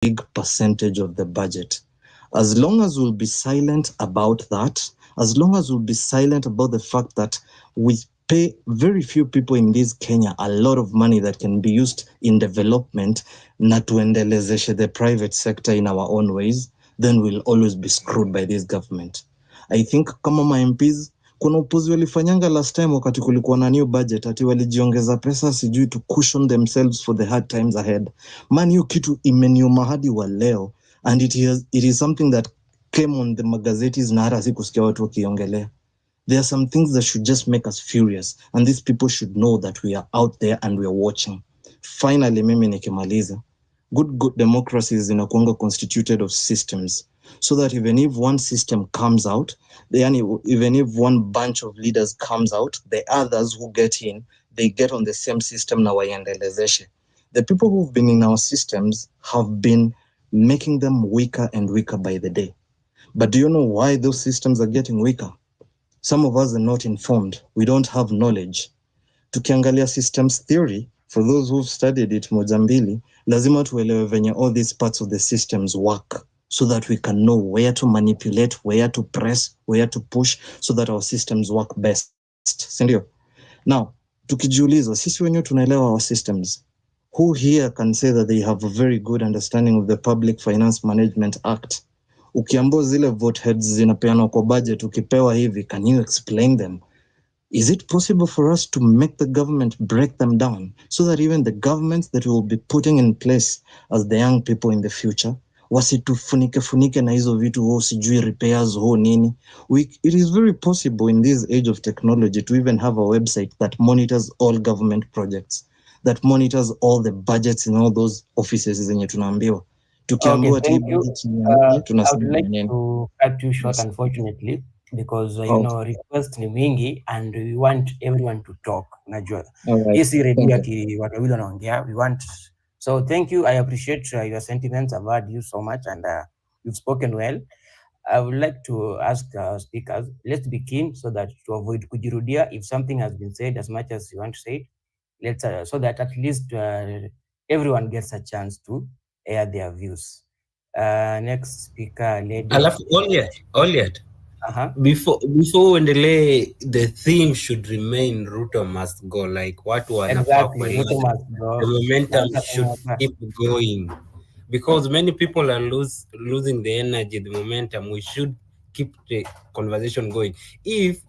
big percentage of the budget. As long as we'll be silent about that, as long as we'll be silent about the fact that we pay very few people in this Kenya a lot of money that can be used in development, na tuendelezeshe the private sector in our own ways, then we'll always be screwed by this government. I think kama ma MPs kuna upuzi walifanyanga last time wakati kulikuwa na new budget, ati walijiongeza pesa sijui to cushion themselves for the hard times ahead. Man, hiyo kitu imeniuma hadi wa leo, and it is something that came on the magazetes na hata sikusikia watu wakiongelea. There are some things that should just make us furious, and these people should know that we are out there and we are watching. Finally, mimi nikimaliza, good democracies inakuanga constituted of systems, so that even if one system comes out, even if one bunch of leaders comes out, the others who get in, they get on the same system na waiendelezeshe. The people who've been in our systems have been making them weaker and weaker by the day. But do you know why those systems are getting weaker? Some of us are not informed. We don't have knowledge. Tukiangalia systems theory, for those who've studied it moja mbili, lazima tuelewe venye all these parts of the systems work, so that we can know where to manipulate, where to press, where to push, so that our systems work best. Sindio? Now, tukijiuliza, sisi wenyewe tunaelewa our systems. Who here can say that they have a very good understanding of the Public Finance Management Act? Ukiambiwa zile vote heads zinapeanwa kwa budget, ukipewa hivi, can you explain them? Is it possible for us to make the government break them down, so that even the governments that we will be putting in place as the young people in the future, wasitufunike na hizo vitu sijui repairs nini? It is very possible in this age of technology to even have a website that monitors all government projects, that monitors all the budgets in all those offices zenye tunaambiwa. Okay, thank you. I would like to cut you short, unfortunately, because request ni mingi and we want everyone to talk. Najua hii redio ati watu wawili wanaongea, we want. So thank you. I appreciate your sentiments. I've heard you so much and you've spoken well. I would like to ask speakers, let's be keen so that to avoid kujirudia. If something has been said, as much as you want to say it, let's so that at least everyone gets a chance to air their views. Next speaker, lady. Alafu Oliet. Before uendelee, the theme should remain Ruto must go, like what exactly, Ruto must go. The momentum should keep going, because many people are losing the energy, the momentum. We should keep the conversation going. If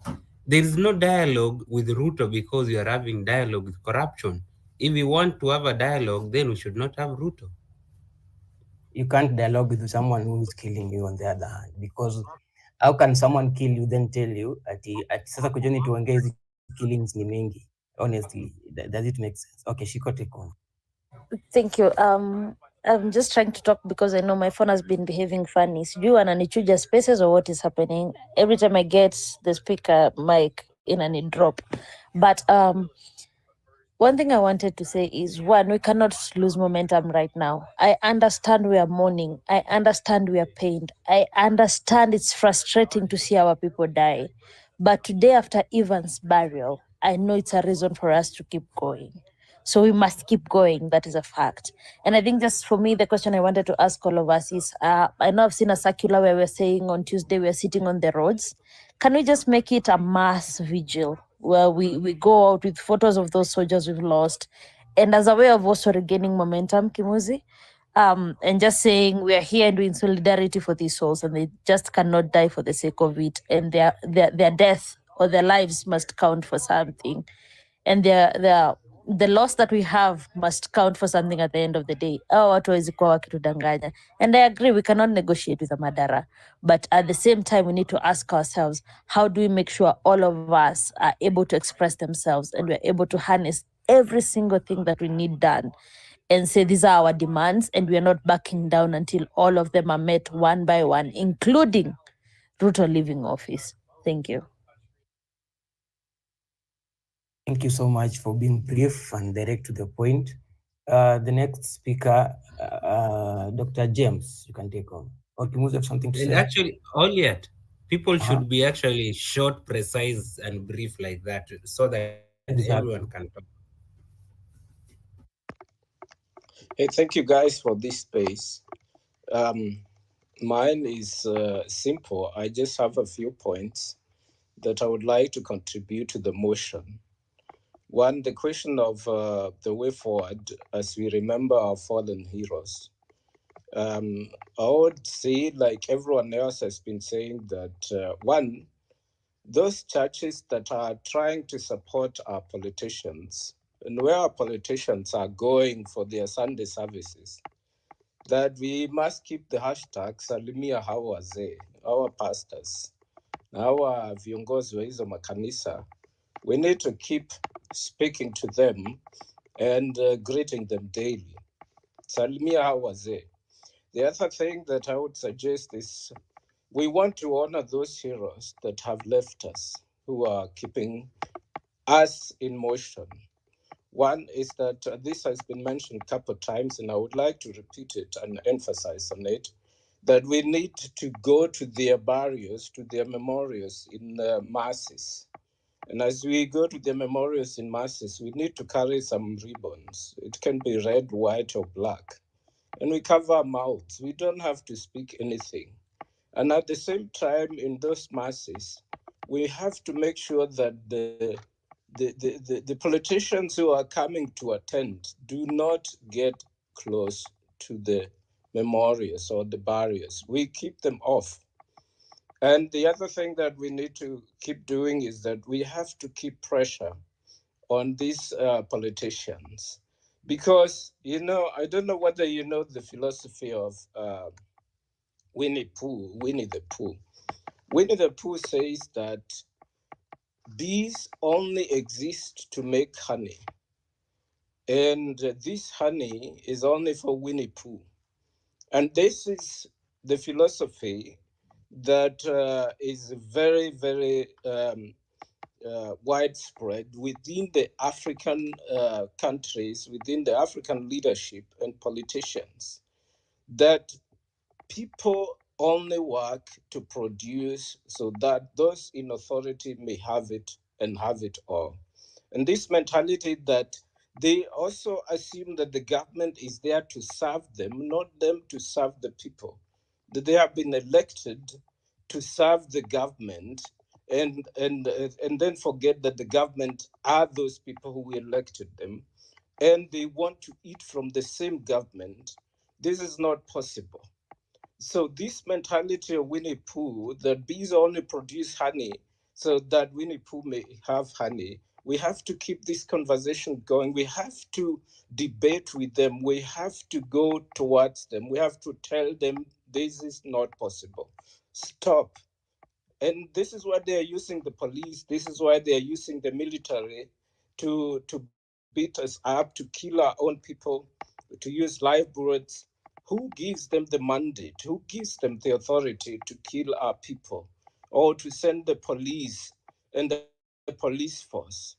there is no dialogue with Ruto because we are having dialogue with corruption, if we want to have a dialogue, then we should not have Ruto. You can't dialogue with someone who is killing you on the other hand, because how can someone kill you then tell you ati sasa kujeni tuongee hizi killings ni mengi? Honestly, does it make sense? Okay, Shiko, take on. Thank you. I'm just trying to talk because I know my phone has been behaving funny. Sijui ananichuja spaces or what is happening. Every time I get the speaker mic in and it drop. But one thing I wanted to say is, one, we cannot lose momentum right now. I understand we are mourning. I understand we are pained. I understand it's frustrating to see our people die. But today, after Ivan's burial, I know it's a reason for us to keep going. So we must keep going. That is a fact. And I think just for me, the question I wanted to ask all of us is, I know I've seen a circular where we're saying on Tuesday, we're sitting on the roads. Can we just make it a mass vigil where we go out with photos of those soldiers we've lost, and as a way of also regaining momentum, Kimuzi, and just saying we are here and in solidarity for these souls, and they just cannot die for the sake of it, and their death or their lives must count for something, and the loss that we have must count for something at the end of the day. And I agree, we cannot negotiate with a Madara. But at the same time, we need to ask ourselves, how do we make sure all of us are able to express themselves and we're able to harness every single thing that we need done and say these are our demands, and we are not backing down until all of them are met one by one, including Ruto leaving office. Thank you. Thank you so much for being brief and direct to the point. The next speaker, Dr. James, you can take on. Or Kimuzi have something to say? Actually, Oliet, people should be actually short, precise, and brief like that, so that everyone can talk. Hey, thank you guys for this space. Mine is simple. I just have a few points that I would like to contribute to the motion. One, the question of the way forward as we remember our fallen heroes. I would say, like everyone else has been saying, that one, those churches that are trying to support our politicians and where our politicians are going for their Sunday services, that we must keep the hashtag Salimia Hawa Wazee, our pastors, our viongozi wa hizo makanisa. We need to keep speaking to them and greeting them daily. Salimia Hawa Wazee. The other thing that I would suggest is we want to honor those heroes that have left us, who are keeping us in motion. One is that this has been mentioned a couple of times, and I would like to repeat it and emphasize on it, that we need to go to their barrios, to their memorials in masses. And as we go to their memorials in masses, we need to carry some ribbons. It can be red, white, or black. And we cover our mouths. We don't have to speak anything. And at the same time, in those masses, we have to make sure that the politicians who are coming to attend do not get close to the memorials or the barriers. We keep them off. And the other thing that we need to keep doing is that we have to keep pressure on these politicians. Because, I don't know whether you know the philosophy of Winnie the Pooh. Winnie the Pooh says that bees only exist to make honey. And this honey is only for Winnie Pooh. And this is the philosophy that is very, very widespread within the African countries, within the African leadership and politicians, that people only work to produce so that those in authority may have it and have it all. And this mentality that they also assume that the government is there to serve them, not them to serve the people. That they have been elected to serve the government and then forget that the government are those people who elected them, and they want to eat from the same government. This is not possible. So this mentality of Winnie Pooh, that bees only produce honey so that Winnie Pooh may have honey, we have to keep this conversation going. We have to debate with them. We have to go towards them. We have to tell them this is not possible. Stop. And this is why they are using the police. This is why they are using the military to beat us up, to kill our own people, to use live bullets. Who gives them the mandate? Who gives them the authority to kill our people or to send the police and the police force?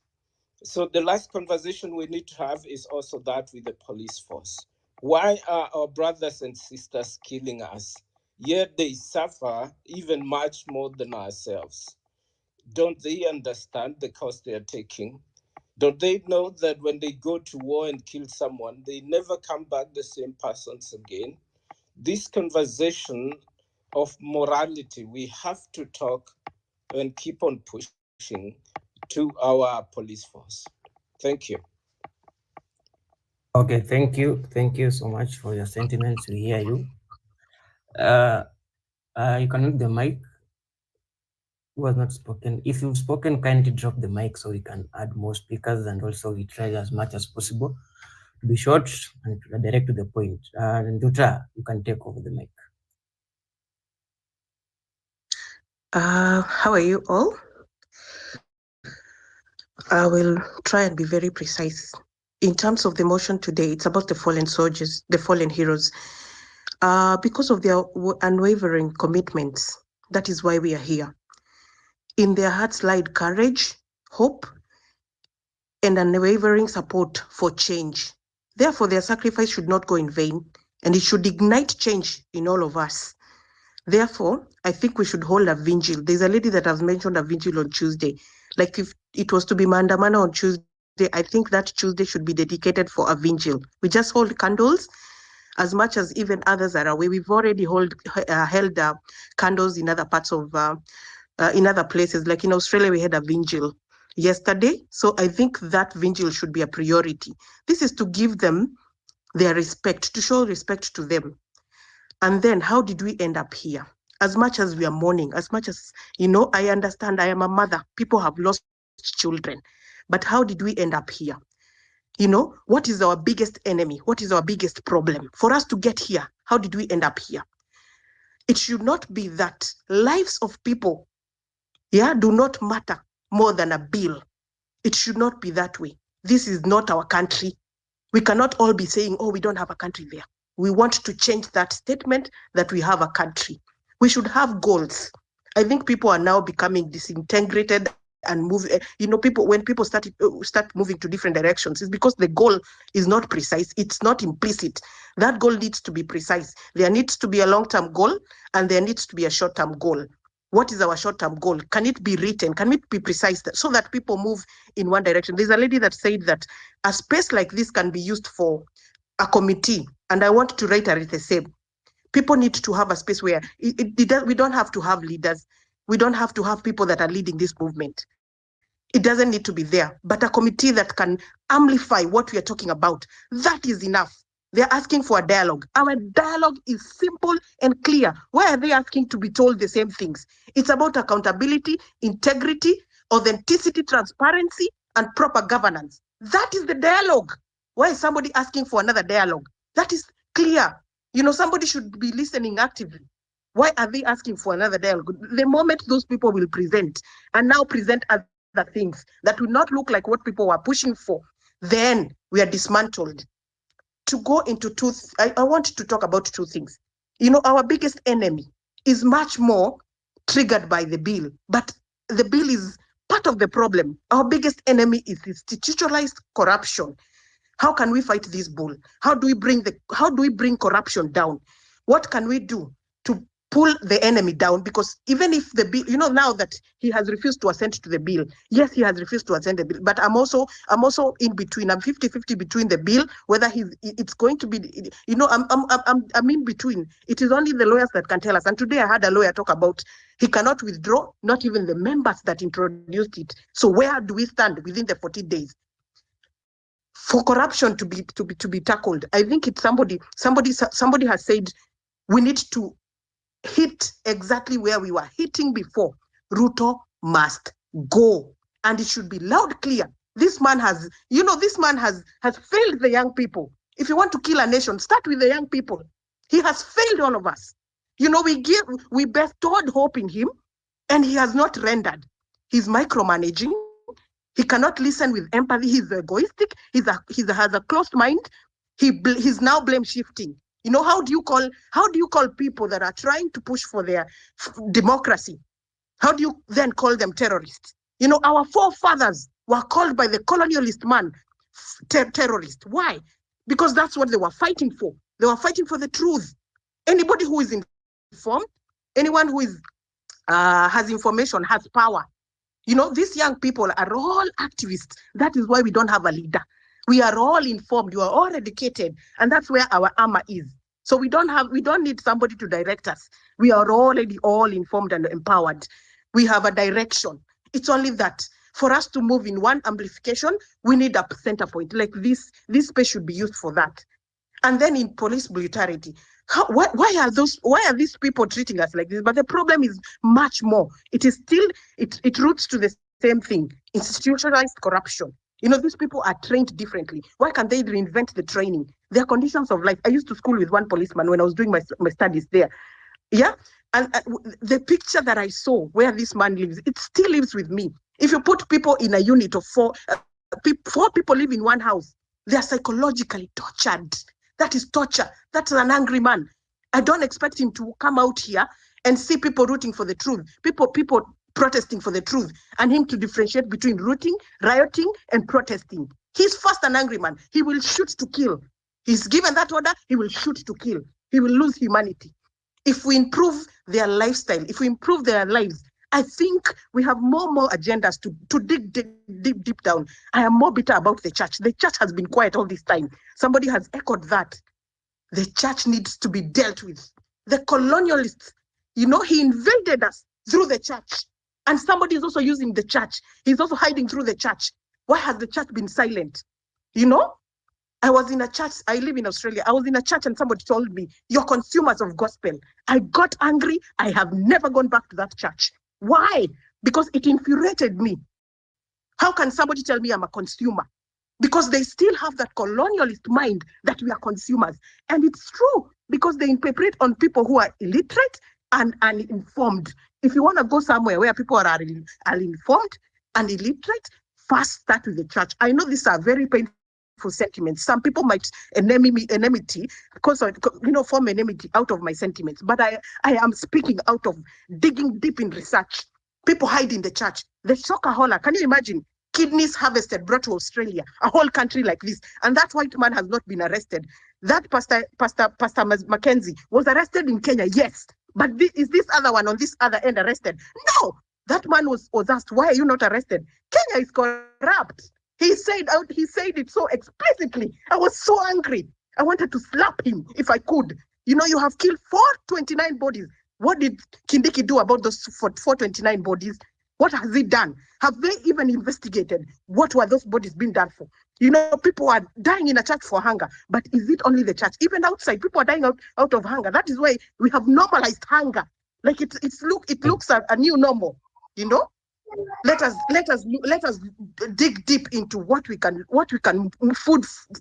So the last conversation we need to have is also that with the police force. Why are our brothers and sisters killing us? Yet they suffer even much more than ourselves. Don't they understand the cost they are taking? Don't they know that when they go to war and kill someone, they never come back the same persons again? This conversation of morality, we have to talk and keep on pushing to our police force. Thank you. Okay, thank you. Thank you so much for your sentiments. We hear you. You can mute the mic. Who has not spoken? If you've spoken, kindly drop the mic so we can add more speakers, and also we try as much as possible to be short and direct to the point. Nduta, you can take over the mic. How are you all? I will try and be very precise. In terms of the motion today, it's about the fallen soldiers, the fallen heroes. Because of their unwavering commitments, that is why we are here. In their hearts lied courage, hope, and unwavering support for change. Therefore, their sacrifice should not go in vain, and it should ignite change in all of us. Therefore, I think we should hold a vigil. There's a lady that has mentioned a vigil on Tuesday. Like if it was to be Maandamano on Tuesday, I think that Tuesday should be dedicated for a vigil. We just hold candles as much as even others are away. We've already held candles in other parts of, in other places. Like in Australia, we had a vigil yesterday. So I think that vigil should be a priority. This is to give them their respect, to show respect to them. And then how did we end up here? As much as we are mourning, as much as, I understand I am a mother, people have lost children, but how did we end up here? What is our biggest enemy? What is our biggest problem? For us to get here, how did we end up here? It should not be that lives of people, do not matter more than a bill. It should not be that way. This is not our country. We cannot all be saying, oh, we don't have a country there. We want to change that statement that we have a country. We should have goals. I think people are now becoming disintegrated and move. People, when people start moving to different directions, it's because the goal is not precise. It's not implicit. That goal needs to be precise. There needs to be a long-term goal and there needs to be a short-term goal. What is our short-term goal? Can it be written? Can it be precise so that people move in one direction? There's a lady that said that a space like this can be used for a committee, and I want to reiterate the same. People need to have a space where we don't have to have leaders. We don't have to have people that are leading this movement. It doesn't need to be there, but a committee that can amplify what we are talking about, that is enough. They're asking for a dialogue. Our dialogue is simple and clear. Why are they asking to be told the same things? It's about accountability, integrity, authenticity, transparency, and proper governance. That is the dialogue. Why is somebody asking for another dialogue? That is clear. Somebody should be listening actively. Why are they asking for another dialogue? The moment those people will present and now present other things that will not look like what people were pushing for, then we are dismantled. To go into I want to talk about two things. Our biggest enemy is much more triggered by the bill, but the bill is part of the problem. Our biggest enemy is institutionalized corruption. How can we fight this bull? How do we bring corruption down? What can we do to pull the enemy down? Because even if the bill, now that he has refused to assent to the bill, yes, he has refused to assent the bill, but I'm also in between. I'm 50-50 between the bill, whether it's going to be, I'm in between. It is only the lawyers that can tell us. And today I had a lawyer talk about he cannot withdraw, not even the members that introduced it. So where do we stand within the 40 days? For corruption to be tackled, I think it's somebody has said we need to hit exactly where we were hitting before. Ruto must go, and it should be loud, clear. This man has failed the young people. If you want to kill a nation, start with the young people. He has failed all of us. We bestowed hope in him, and he has not rendered. He's micromanaging. He cannot listen with empathy. He's egoistic. He has a closed mind. He's now blame shifting. How do you call people that are trying to push for their democracy? How do you then call them terrorists? Our forefathers were called by the colonialist man terrorists. Why? Because that's what they were fighting for. They were fighting for the truth. Anybody who is informed, anyone who has information, has power. These young people are all activists. That is why we don't have a leader. We are all informed. You are all educated, and that's where our armor is. So we don't need somebody to direct us. We are already all informed and empowered. We have a direction. It's only that for us to move in one amplification, we need a center point. Like this space should be used for that. And then in police brutality, why are these people treating us like this? But the problem is much more. It is still, it roots to the same thing, institutionalized corruption. These people are trained differently. Why can't they reinvent the training? Their conditions of life. I used to school with one policeman when I was doing my studies there. Yeah. And the picture that I saw where this man lives, it still lives with me. If you put people in a unit of four people live in one house, they are psychologically tortured. That is torture. That's an angry man. I don't expect him to come out here and see people rooting for the truth, people protesting for the truth, and him to differentiate between rioting, and protesting. He's first an angry man. He will shoot to kill. He's given that order, he will shoot to kill. He will lose humanity. If we improve their lifestyle, if we improve their lives, I think we have more agendas to dig deep down. I am more bitter about the church. The church has been quiet all this time. Somebody has echoed that. The church needs to be dealt with. The colonialists, he invaded us through the church. And somebody is also using the church. He's also hiding through the church. Why has the church been silent? I was in a church. I live in Australia. I was in a church and somebody told me, you're consumers of gospel. I got angry. I have never gone back to that church. Why? Because it infuriated me. How can somebody tell me I'm a consumer? Because they still have that colonialist mind that we are consumers. And it's true, because they interpret on people who are illiterate and uninformed. If you want to go somewhere where people are informed and illiterate, first start with the church. I know these are very painful sentiments. Some people might enmity because form enmity out of my sentiments. But I am speaking out of digging deep in research. People hide in the church. The shokahola, can you imagine? Kidneys harvested, brought to Australia, a whole country like this, and that white man has not been arrested. That Pastor Mackenzie was arrested in Kenya, yes, but is this other one on this other end arrested? No, that man was asked, why are you not arrested? Kenya is corrupt. He said it so explicitly. I was so angry. I wanted to slap him if I could. You have killed 429 bodies. What did Kindiki do about those 429 bodies? What has he done? Have they even investigated what were those bodies being done for? People are dying in a church for hunger, but is it only the church? Even outside, people are dying out of hunger. That is why we have normalized hunger. Like it looks a new normal. Let us dig deep into what we can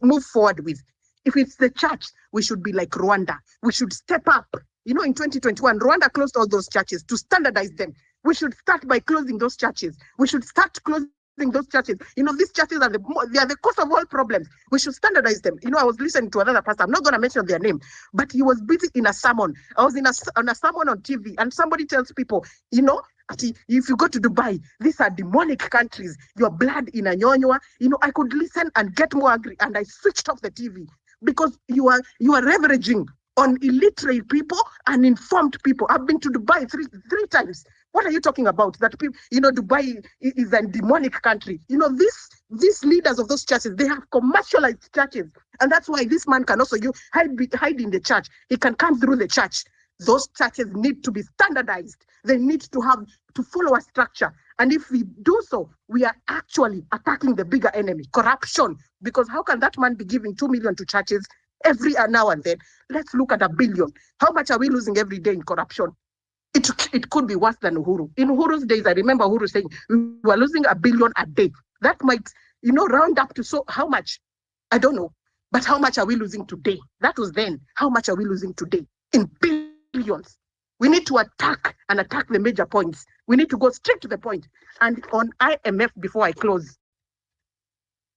move forward with. If it's the church, we should be like Rwanda. We should step up. In 2021, Rwanda closed all those churches to standardize them. We should start by closing those churches. We should start closing those churches. These churches are the cause of all problems. We should standardize them. I was listening to another pastor. I'm not going to mention their name, but he was busy in a sermon. I was on a sermon on TV, and somebody tells people, if you go to Dubai, these are demonic countries. Your blood in a nyonywa. I could listen and get more angry, and I switched off the TV because you are leveraging on illiterate people and informed people. I've been to Dubai three times. What are you talking about? That people, Dubai is a demonic country. These leaders of those churches, they have commercialized churches, and that's why this man can also hide in the church. He can come through the church. Those churches need to be standardized. They need to follow a structure. And if we do so, we are actually attacking the bigger enemy, corruption. Because how can that man be giving 2 million to churches every now and then? Let's look at 1 billion. How much are we losing every day in corruption? It could be worse than Uhuru. In Uhuru's days, I remember Uhuru saying we were losing 1 billion a day. That might, round up to so how much? I don't know. But how much are we losing today? That was then. How much are we losing today? In billions. We need to attack the major points. We need to go straight to the point. And on IMF, before I close,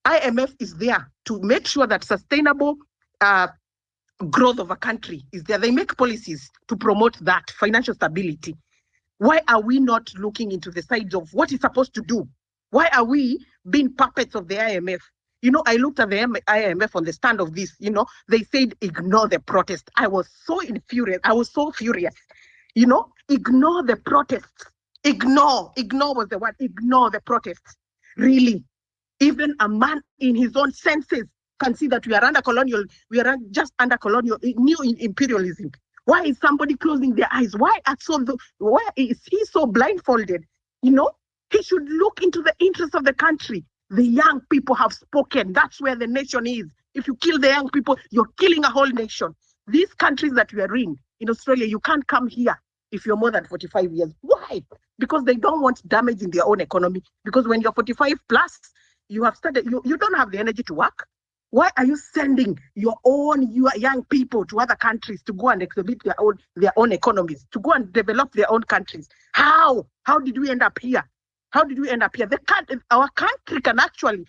IMF is there to make sure that sustainable growth of a country is there. They make policies to promote that financial stability. Why are we not looking into the sides of what it's supposed to do? Why are we being puppets of the IMF? I looked at the IMF on the stand of this. They said ignore the protest. I was so infuriated. I was so furious. Ignore the protests. Ignore was the word. Ignore the protests. Really, even a man in his own senses can see that we are just under colonial, new imperialism. Why is somebody closing their eyes? Why is he so blindfolded? He should look into the interests of the country. The young people have spoken. That's where the nation is. If you kill the young people, you're killing a whole nation. These countries that we are in Australia, you can't come here if you're more than 45 years. Why? Because they don't want damage in their own economy. Because when you're 45 plus, you don't have the energy to work. Why are you sending your young people to other countries to go and exhibit their own economies, to go and develop their own countries? How did we end up here? How did we end up here? Our country can actually,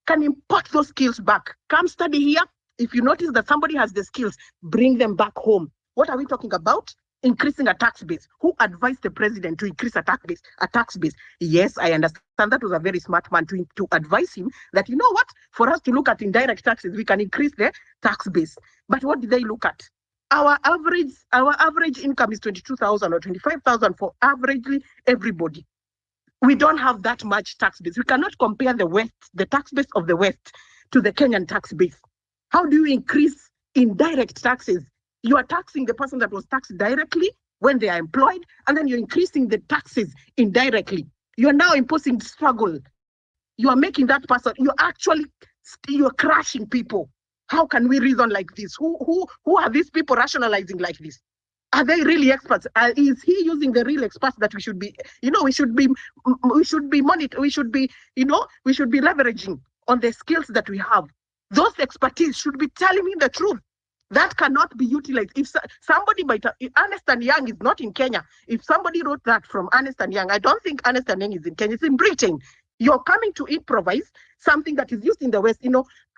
can import those skills back. Come study here. If you notice that somebody has the skills, bring them back home. What are we talking about? Increasing a tax base. Who advised the president to increase a tax base? Yes, I understand that was a very smart man to advise him that, for us to look at indirect taxes, we can increase the tax base. But what did they look at? Our average income is 22,000 or 25,000 for averagely everybody. We don't have that much tax base. We cannot compare the tax base of the West to the Kenyan tax base. How do you increase indirect taxes. You are taxing the person that was taxed directly when they are employed, and then you're increasing the taxes indirectly. You're now imposing struggle. You are making that person, you're crashing people. How can we reason like this? Who are these people rationalizing like this? Are they really experts? Is he using the real experts that we should be, we should be leveraging on the skills that we have. Those expertise should be telling me the truth. That cannot be utilized. If somebody might, Ernest and Young is not in Kenya. If somebody wrote that from Ernest and Young, I don't think Ernest and Young is in Kenya. It's in Britain. You're coming to improvise something that is used in the West.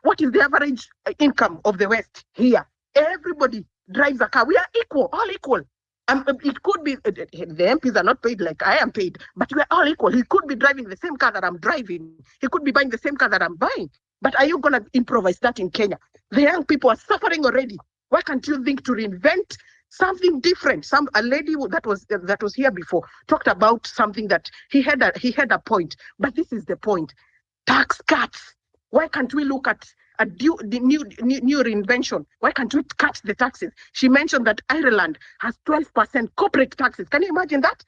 What is the average income of the West here? Everybody drives a car. We are equal, all equal. It could be the MPs are not paid like I am paid, but we are all equal. He could be driving the same car that I'm driving. He could be buying the same car that I'm buying. But are you going to improvise that in Kenya? The young people are suffering already. Why can't you think to reinvent something different? A lady that was here before talked about something that he had a point. But this is the point: tax cuts. Why can't we look at the new reinvention? Why can't we cut the taxes? She mentioned that Ireland has 12% corporate taxes. Can you imagine that?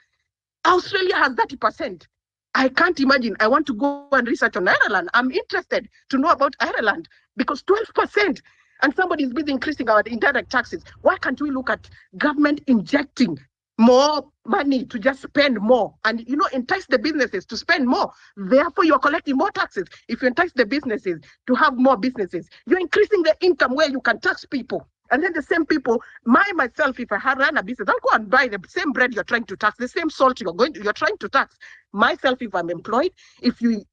Australia has 30%. I can't imagine. I want to go and research on Ireland. I'm interested to know about Ireland because 12%, and somebody is busy increasing our indirect taxes. Why can't we look at government injecting more money to just spend more and entice the businesses to spend more? Therefore, you're collecting more taxes. If you entice the businesses to have more businesses, you're increasing the income where you can tax people. And then the same people, myself, if I had run a business, I'll go and buy the same bread you're trying to tax, the same salt you're trying to tax. Myself, if I'm employed, if you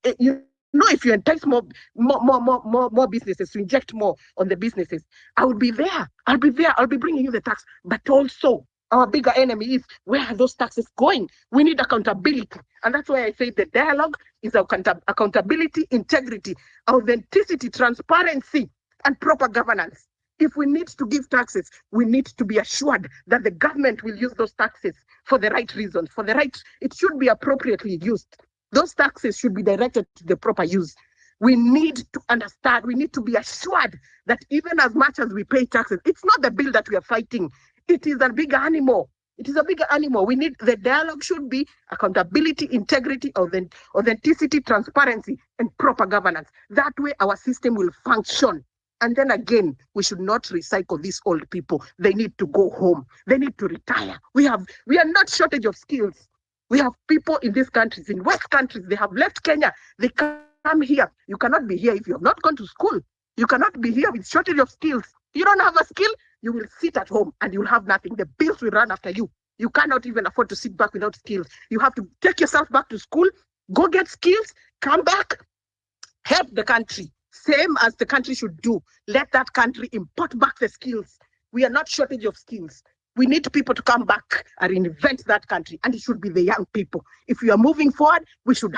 entice more businesses to inject more on the businesses, I will be there. I'll be bringing you the tax. But also, our bigger enemy is, where are those taxes going? We need accountability. And that's why I say the dialogue is accountability, integrity, authenticity, transparency, and proper governance. If we need to give taxes, we need to be assured that the government will use those taxes for the right reasons, it should be appropriately used. Those taxes should be directed to the proper use. We need to understand, we need to be assured that even as much as we pay taxes, it's not the bill that we are fighting. It is a bigger animal. We need, the dialogue should be accountability, integrity, authenticity, transparency, and proper governance. That way our system will function. And then again, we should not recycle these old people. They need to go home. They need to retire. We are not shortage of skills. We have people in these countries, in West countries, they have left Kenya. They come here. You cannot be here if you have not gone to school. You cannot be here with shortage of skills. You don't have a skill, you will sit at home and you'll have nothing. The bills will run after you. You cannot even afford to sit back without skills. You have to take yourself back to school, go get skills, come back, help the country. Same as the country should do. Let that country import back the skills. We are not shortage of skills. We need people to come back and invent that country, and it should be the young people. If we are moving forward, we should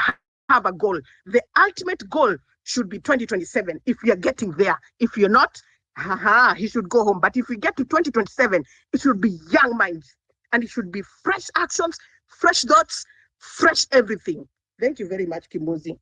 have a goal. The ultimate goal should be 2027. If we are getting there, if you're not, he should go home. But if we get to 2027, it should be young minds, and it should be fresh actions, fresh thoughts, fresh everything. Thank you very much, Kimbozi.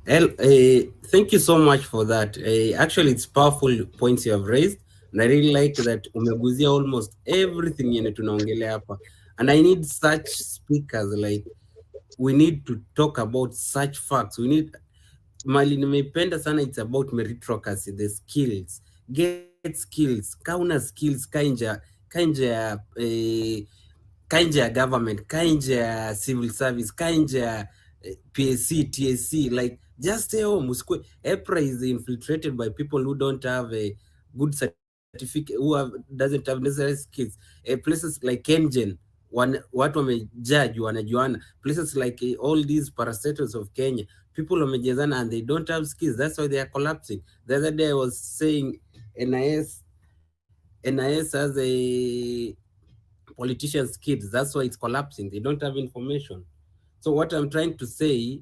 Thank you so much for that. Actually, it's powerful points you have raised, and I really like that umeguzia almost everything yenye tunaongelea hapa. And I need such speakers, like we need to talk about such facts. We need, mali nimeipenda sana, it's about meritocracy, the skills. Get skills, kauna skills, kainja government, kainja civil service, kainja PSC, TSC, like just stay home. EPRA is infiltrated by people who don't have a good certificate, doesn't have necessary skills. Places like Kenyan, watu wamejudge wanajuana. Places like all these parastatals of Kenya, people wamejazana and they don't have skills. That's why they are collapsing. The other day I was saying NIS has a politicians' kids. That's why it's collapsing. They don't have information. So what I'm trying to say,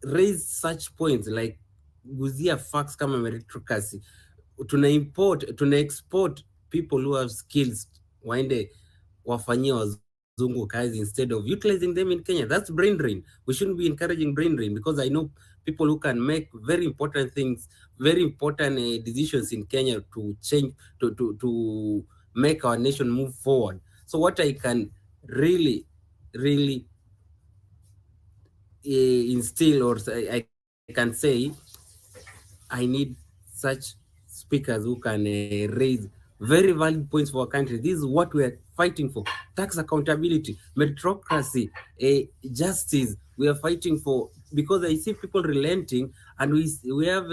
raise such points like guzia facts kama meritocracy. Tuna export people who have skills waende wafanyie wazungu. wazungu kazi instead of utilizing them in Kenya. That's brain drain. We shouldn't be encouraging brain drain, because I know people who can make very important things, very important decisions in Kenya to change, to make our nation move forward. So what I can really instill, or I can say, I need such speakers who can raise very valid points for our country. This is what we are fighting for: tax accountability, meritocracy, justice. We are fighting for, because I see people relenting, and we have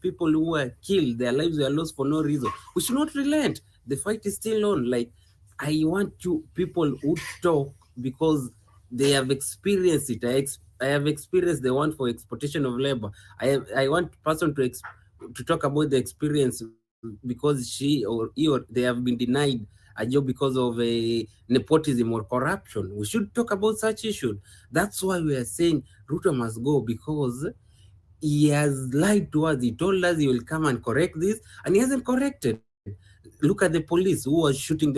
people who are killed, their lives were lost for no reason. We should not relent. The fight is still on. Like, I want you people who talk because they have experienced it. I have experienced the one for exploitation of labor. I want person to talk about the experience, because she or he, or they have been denied a job because of a nepotism or corruption. We should talk about such issues. That's why we are saying Ruto must go, because he has lied to us. He told us he will come and correct this, and he hasn't corrected. Look at the police who was shooting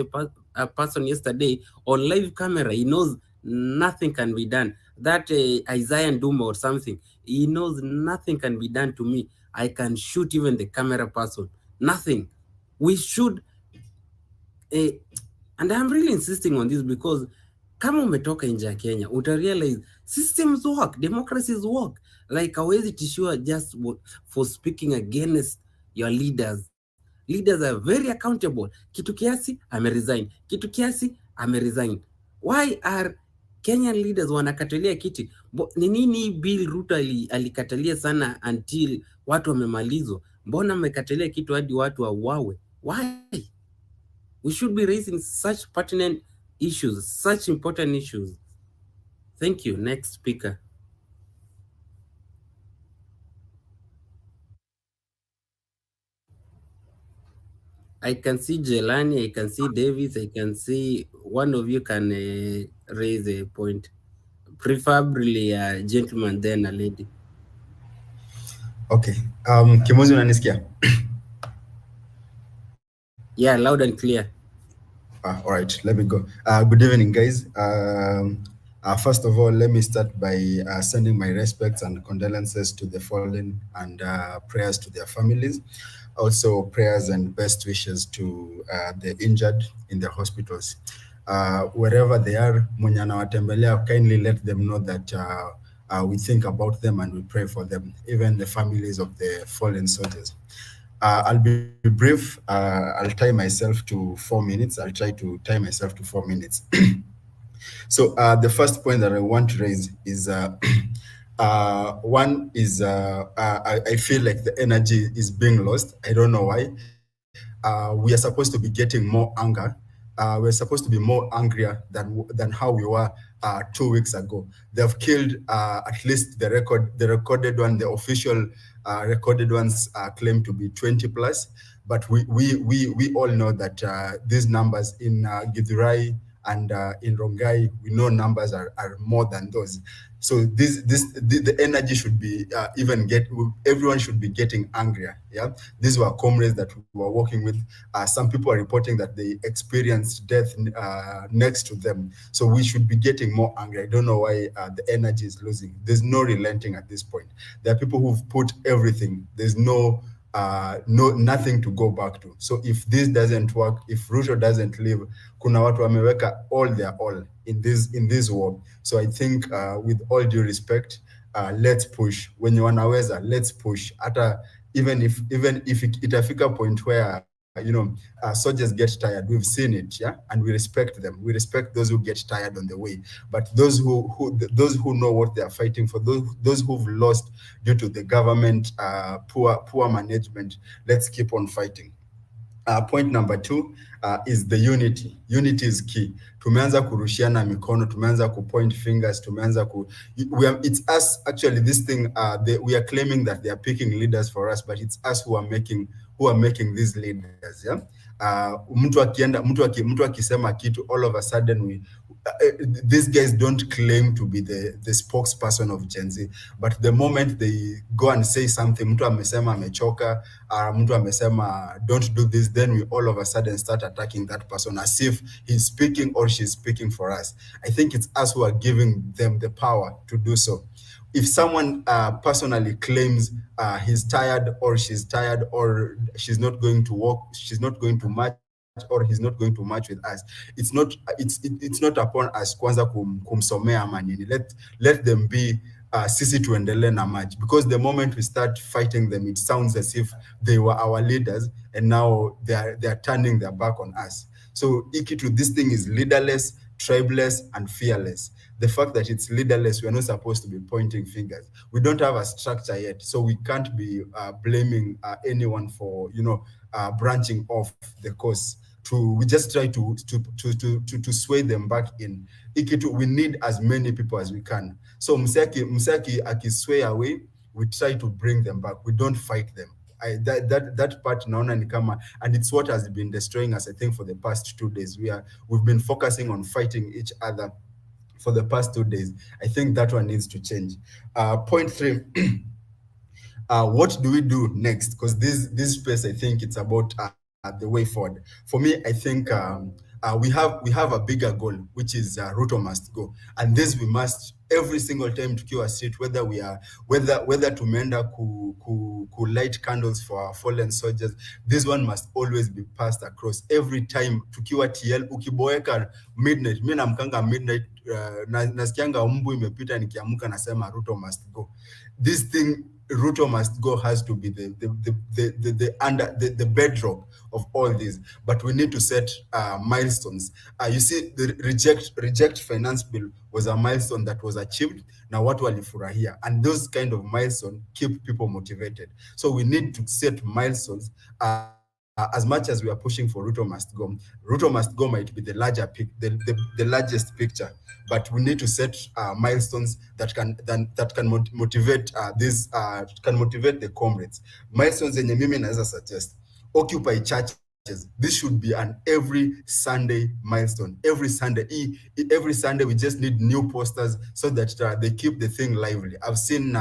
a person yesterday on live camera. He knows nothing can be done. That Isaiah Nduma or something, he knows nothing can be done to me. I can shoot even the camera person. Nothing. We should, and I'm really insisting on this, because kama umetoka nje ya Kenya, utarealize systems work, democracies work. Like, hawezi tishiwa just for speaking against your leaders. Leaders are very accountable. Kitu kiasi ameresign, kitu kiasi ameresign. Why are Kenyan leaders wanakatalia kiti? Ni nini bill Ruto alikatalia sana until watu wamemalizwa? Mbona amekatalia kitu hadi watu wauawe? Why? We should be raising such pertinent issues, such important issues. Thank you. Next speaker. I can see Jelani, I can see Davis, I can see one of you can raise a point. Preferably a gentleman, then a lady. Okay. Kimozi, unanisikia? Yeah, loud and clear. All right, let me go. Good evening, guys. First of all, let me start by sending my respects and condolences to the fallen, and prayers to their families. Also, prayers and best wishes to the injured in the hospitals. Wherever they are, mwenye anawatembelea, kindly let them know that we think about them and we pray for them, even the families of the fallen soldiers. I'll be brief. I'll tie myself to 4 minutes. I'll try to tie myself to 4 minutes. So the first point that I want to raise is one is I feel like the energy is being lost. I don't know why. We are supposed to be getting more anger. We're supposed to be more angrier than how we were 2 weeks ago. They've killed at least the recorded one, the official recorded ones claim to be 20 plus, but we all know that these numbers in Githurai and in Rongai, we know numbers are more than those. So the energy should be everyone should be getting angrier. Yeah, these were comrades that we were working with. Some people are reporting that they experienced death next to them. So we should be getting more angry. I don't know why the energy is losing. There's no relenting at this point. There are people who've put everything. There's nothing to go back to. So if this doesn't work, if Ruto doesn't leave, kuna watu wameweka all their all in this war. So I think with all due respect, let's push. When you wanaweza, let's push. Even if itafika point where soldiers get tired, we've seen it, yeah, and we respect them. We respect those who get tired on the way, but those who know what they are fighting for, those who've lost due to the government poor management, let's keep on fighting. Point number 2 is the unity. Unity is key. Tumeanza kurushiana mikono, tumeanza kupoint fingers, it's us actually. This thing we are claiming that they are picking leaders for us, but it's us who are making these leaders. Yeah, mtu akisema kitu, all of a sudden these guys don't claim to be the spokesperson of Gen Z, but the moment they go and say something, mtu amesema amechoka, mtu amesema don't do this, then we all of a sudden start attacking that person as if he's speaking or she's speaking for us. I think it's us who are giving them the power to do so. If someone personally claims he's tired or she's tired or she's not going to work, she's not going to march, or he's not going to march with us, it's not upon us kwanza kumsomea manini. Let them be sisi tuendelee na march, because the moment we start fighting them, it sounds as if they were our leaders and now they are turning their back on us. So this thing is leaderless, tribeless, and fearless. The fact that it's leaderless, we are not supposed to be pointing fingers. We don't have a structure yet, so we can't be blaming anyone for branching off the course. We just try to sway them back in. We need as many people as we can. So Msaki akisway away, we try to bring them back. We don't fight them. That part naona ni kama, and it's what has been destroying us, I think, for the past 2 days. We've been focusing on fighting each other for the past 2 days. I think that one needs to change. Point 3, what do we do next? Because this space, I think it's about the way forward. For me, I think we have a bigger goal, which is Ruto must go, and this we must every single time tukiwa street, whether tumeenda ku light candles for our fallen soldiers. This one must always be passed across. Every time tukiwa TL ukiboeka midnight, mimi namkanga midnight, nasikianga mbu imepita nikiamka nasema Ruto must go. This thing Ruto must go has to be the bedrock of all this, but we need to set milestones. You see, the reject finance bill was a milestone that was achieved. Now watu walifurahia, and those kind of milestones keep people motivated. So we need to set milestones. As much as we are pushing for Ruto must go might be the largest picture, but we need to set milestones that can motivate can motivate the comrades. Milestones zenye mimi naweza suggest, occupy churches. This should be an every Sunday milestone. Every Sunday we just need new posters so that they keep the thing lively. I've seen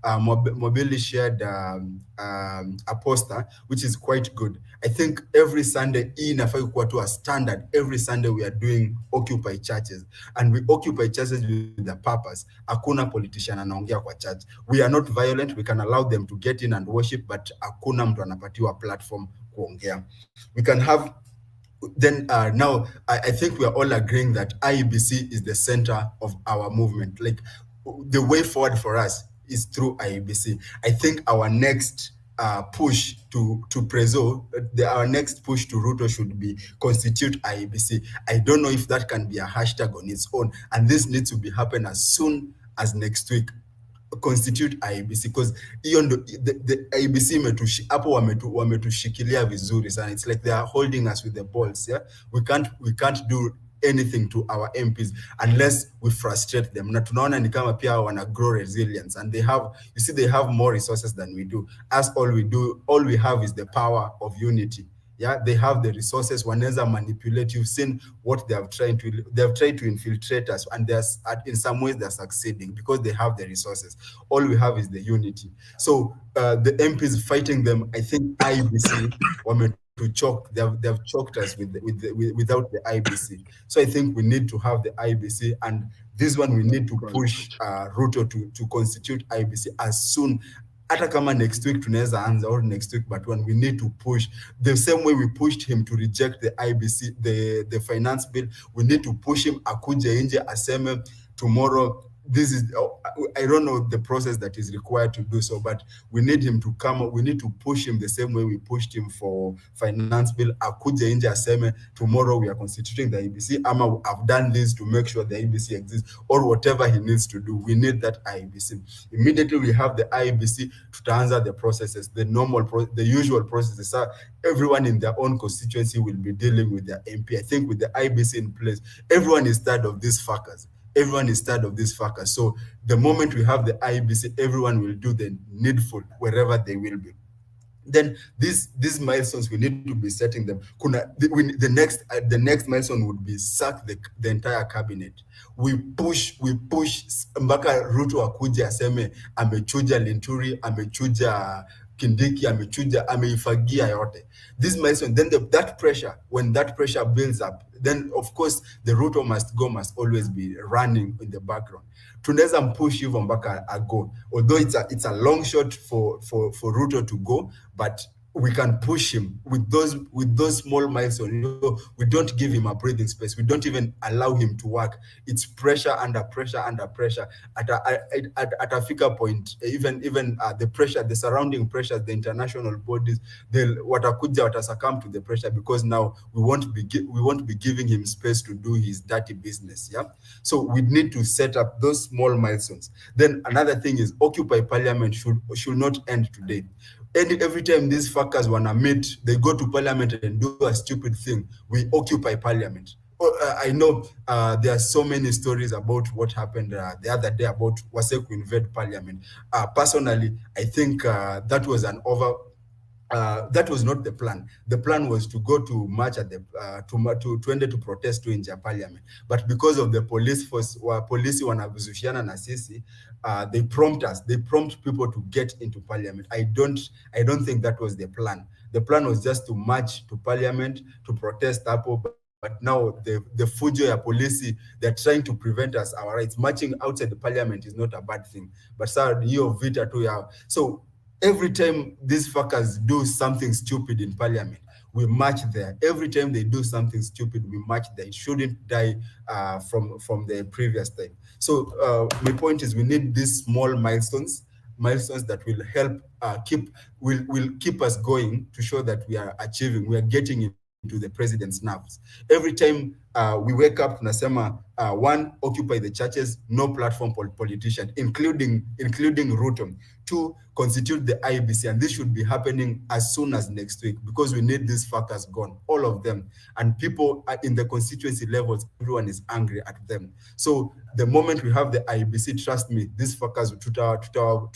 Mobili shared a poster which is quite good. I think every Sunday inafai kuwa tu a standard. Every Sunday we are doing occupy churches, and we occupy churches with the purpose. Hakuna politician anaongea kwa church. We are not violent. We can allow them to get in and worship, but hakuna mtu anapatiwa platform kuongea. We can have then now I think we are all agreeing that IEBC is the center of our movement. Like, the way forward for us is through IEBC. I think our next push to Prezo, our next push to Ruto should be constitute IEBC. I don't know if that can be a hashtag on its own, and this needs to be happen as soon as next week. Constitute IEBC, because the IEBC hapo wametushikilia vizuri sana. It's like they are holding us with the balls. Yeah, we can't do anything to our MPs unless we frustrate them. Na tunaona ni kama pia wana grow resilience, and they have more resources than we do. As all we have is the power of unity. Yeah, they have the resources. Wanaweza manipulate. You've seen what they have tried to infiltrate us, and in some ways they're succeeding because they have the resources. All we have is the unity. So the MPs fighting them, I think IBC to choke. They've choked us without the IBC. So I think we need to have the IBC, and this one we need to push Ruto to constitute IBC as soon. Hata kama next week tunaweza anza, or next week, but when we need to push the same way we pushed him to reject the IBC, the finance bill, we need to push him akuje nje aseme tomorrow. This is, I don't know the process that is required to do so, but we need him to come. We need to push him the same way we pushed him for finance bill. Akuje nje aseme tomorrow we are constituting the IBC. Ama I've done this to make sure the IBC exists, or whatever he needs to do. We need that IBC. Immediately we have the IBC, tutaanza the processes, the usual processes. Everyone in their own constituency will be dealing with their MP. I think with the IBC in place, everyone is tired of these fuckers. Everyone is tired of this fucker. So the moment we have the IBC, everyone will do the needful wherever they will be. then these milestones, we need to be setting them. The next milestone would be sack the entire cabinet. We push mpaka Ruto akuje aseme amechuja Linturi, amechuja Kindiki, ameifagia yote. This milestone, then that pressure, when that pressure builds up, then of course the Ruto must always be running in the background. Tunaweza push hivyo mpaka ago, although it's a long shot for Ruto to go, but we can push him with those small milestones. We don't give him a breathing space. We don't even allow him to work. It's pressure under pressure under pressure. At a figure point, even the pressure, the surrounding pressures, the international bodies, watakuja succumb to the pressure, because now we won't be giving him space to do his dirty business. Yeah. So we need to set up those small milestones. Then another thing is Occupy Parliament should not end today. Every time these fuckers wanna meet, they go to Parliament and do a stupid thing. We occupy Parliament. I know there are so many stories about what happened the other day about Waseku invade Parliament. Personally, I think that was that was not the plan. The plan was to go to march at the to protest to inja Parliament, but because of the police force polisi wanavuzushiana na sisi, they prompt people to get into Parliament. I don't think that was the plan. The plan was just to march to Parliament to protest hapo, but now the fujo ya polisi, they're trying to prevent us our rights. Marching outside the Parliament is not a bad thing, but sir, hiyo vita tu yao. So every time these fuckers do something stupid in Parliament, we march there. Every time they do something stupid, we march there. It shouldn't die from the previous time. So my point is, we need these small milestones that will help will keep us going, to show that we are getting into the president's nerves. Every time we wake up, tunasema one, occupy the churches, no platform politician, including Ruto. Two, constitute the IBC, and this should be happening as soon as next week, because we need these fuckers gone, all of them. And people in the constituency levels, everyone is angry at them. So the moment we have the IBC, trust me, these fuckers will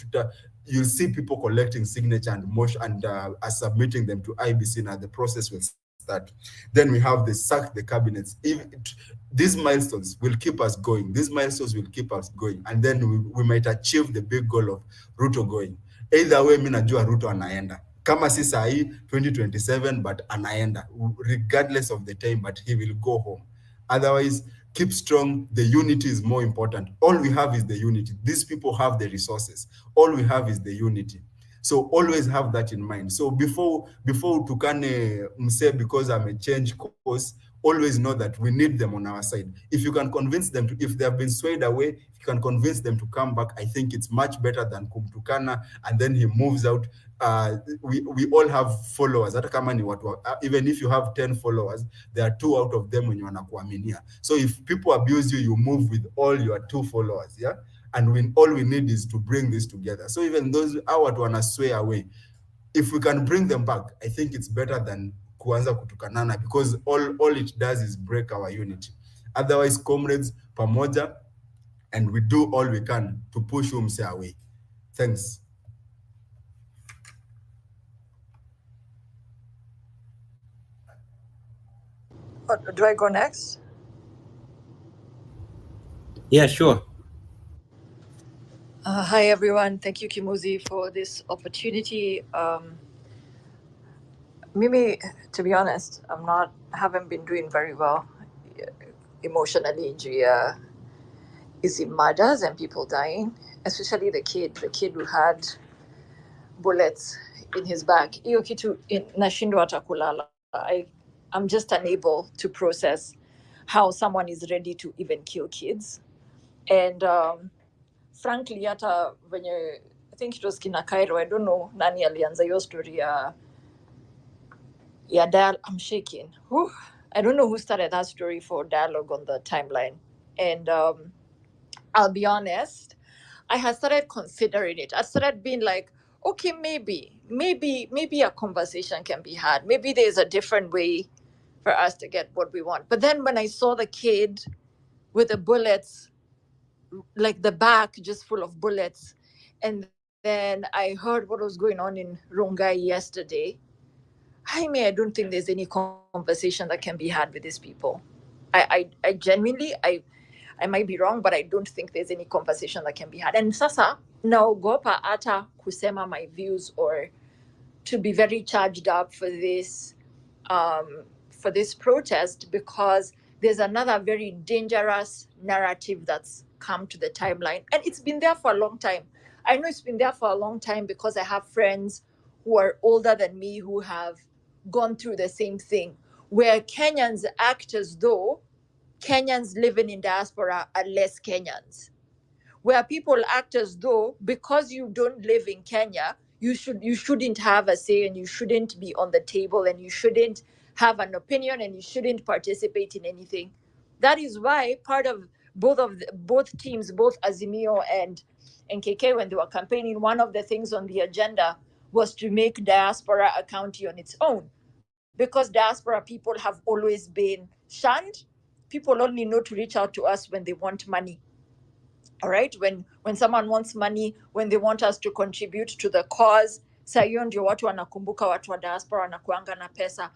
you'll see people collecting signature and motion and submitting them to IBC. Now the process will start. Then we have the sack the cabinets. These milestones will keep us going. These milestones will keep us going, and then we might achieve the big goal of Ruto going. Either way, mimi najua Ruto anaenda. Kama si sahi 2027, but anaenda regardless of the time, but he will go home. Otherwise, keep strong. The unity is more important. All we have is the unity. These people have the resources. All we have is the unity. So always have that in mind. So before tukane mse because I'm a change course, always know that we need them on our side. If you can convince them if they have been swayed away, if you can convince them to come back, I think it's much better than kumtukana and then he moves out. We all have followers. Even if you have 10 followers, there are 2 out of them when you wanakuaminia. So if people abuse you, you move with all your 2 followers, yeah? And all we need is to bring this together. So even those watu wanna sway away, if we can bring them back, I think it's better than kuanza kutukanana, because all it does is break our unity. Otherwise, comrades, pamoja, and we do all we can to push umse away. Thanks. Do I go next? Yeah, sure. Hi, everyone. Thank you, Kimuzi, for this opportunity. Mimi, to be honest, haven't been doing very well emotionally. Is it murders and people dying, especially the kid who had bullets in his back. Hiyo kitu nashindwa hata kulala. I'm just unable to process how someone is ready to even kill kids. And frankly, hata venye, I think it was kina Cairo, I don't know nani alianza hiyo story ya I'm shaking. Whew. I don't know who started that story for dialogue on the timeline. And I'll be honest, I had started considering it. I started being like, okay, maybe a conversation can be had. Maybe there's a different way for us to get what we want. But then when I saw the kid with the bullets, like the back just full of bullets, and then I heard what was going on in Rongai yesterday. I don't think there's any conversation that can be had with these people. I genuinely, I might be wrong, but I don't think there's any conversation that can be had. And sasa, naogopa ata kusema my views or to be very charged up for this protest, because there's another very dangerous narrative that's come to the timeline, and it's been there for a long time. I know it's been there for a long time because I have friends who are older than me who have gone through the same thing, where Kenyans act as though Kenyans living in diaspora are less Kenyans, where people act as though because you don't live in Kenya, you shouldn't have a say, and you shouldn't be on the table, and you shouldn't have an opinion, and you shouldn't participate in anything. That is why part of both teams, both Azimio and KK, when they were campaigning, one of the things on the agenda was to make diaspora a county on its own, because diaspora people have always been shunned. People only know to reach out to us when they want money. All right, when someone wants money, when they want us to contribute to the cause, saa hiyo ndio watu wanakumbuka watu wa diaspora wanakuanga na pesa.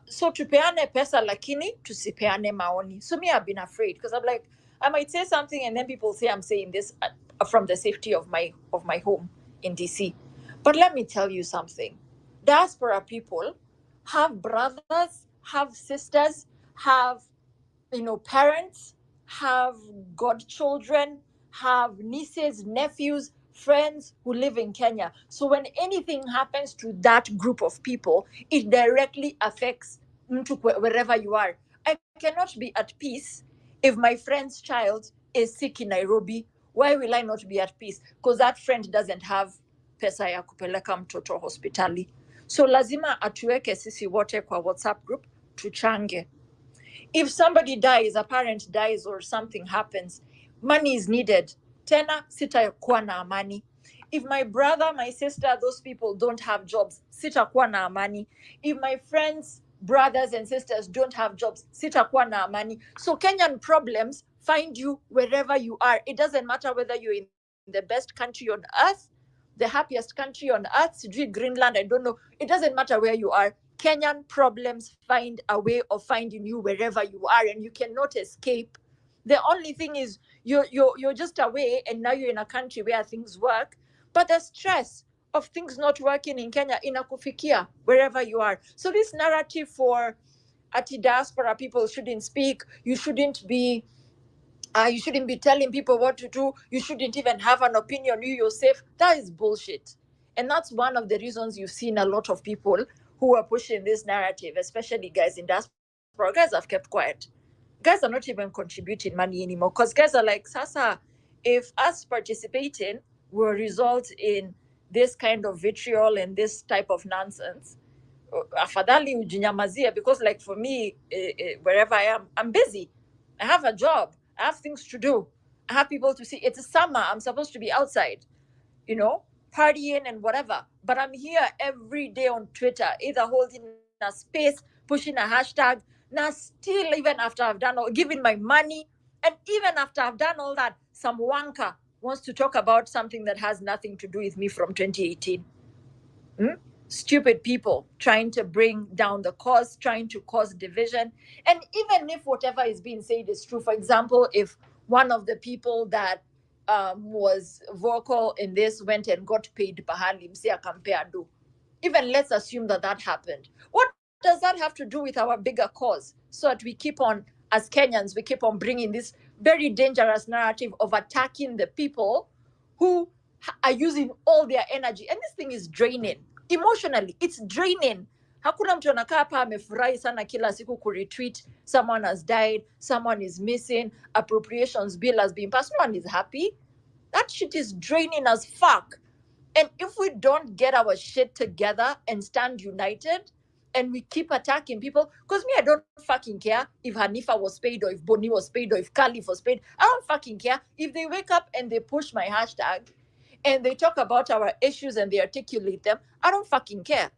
So tupeane pesa lakini tusipeane maoni. So me, I've been afraid because I'm like, I might say something and then people say I'm saying this from the safety of my home in DC. But let me tell you something. Diaspora people have brothers, have sisters, have parents, have godchildren, have nieces, nephews, friends who live in Kenya. So when anything happens to that group of people, it directly affects wherever you are. I cannot be at peace if my friend's child is sick in Nairobi. Why will I not be at peace? Because that friend doesn't have pesa ya kupeleka mtoto hospitali. So lazima atuweke sisi wote kwa WhatsApp group tuchange. If somebody dies, a parent dies or something happens, money is needed. Tena sitakuwa na amani. If my brother, my sister, those people don't have jobs, sitakuwa na amani. If my friends, brothers and sisters don't have jobs, sitakuwa na amani. So Kenyan problems find you wherever you are. It doesn't matter whether you're in the best country on earth, the happiest country on earth, Greenland, I don't know. It doesn't matter where you are. Kenyan problems find a way of finding you wherever you are, and you cannot escape. The only thing is you're just away, and now you're in a country where things work, but the stress of things not working in Kenya inakufikia wherever you are. So this narrative for diaspora people shouldn't speak, you shouldn't be telling people what to do, you shouldn't even have an opinion, you yourself, that is bullshit. And that's one of the reasons you've seen a lot of people who are pushing this narrative, especially guys in diaspora. Guys have kept quiet. Guys are not even contributing money anymore, because guys are like, sasa, if us participating will result in this kind of vitriol and this type of nonsense, afadhali ujinyamazia, because like for me, wherever I am, I'm busy, I have a job, I have things to do, I have people to see. It's a summer, I'm supposed to be outside, partying and whatever, but I'm here every day on Twitter, either holding a space, pushing a hashtag. Now still, even after I've done all, giving my money, and even after I've done all that, some wanker wants to talk about something that has nothing to do with me from 2018. Stupid people trying to bring down the cause, trying to cause division. And even if whatever is being said is true, for example, if one of the people that was vocal in this went and got paid pahali msia compare do, even let's assume that happened, what does that have to do with our bigger cause? So that we keep on, as Kenyans, we keep on bringing this very dangerous narrative of attacking the people who are using all their energy, and this thing is draining emotionally. It's draining. Hakuna mtu anakaa hapa amefurahi sana kila siku kuretweet someone has died, someone is missing, appropriations bill has been passed. No one is happy. That shit is draining as fuck. And if we don't get our shit together and stand united, and we keep attacking people, because me, I don't fucking care if Hanifa was paid, or if Boni was paid, or if Khalif was paid. I don't fucking care. If they wake up and they push my hashtag and they talk about our issues and they articulate them, I don't fucking care.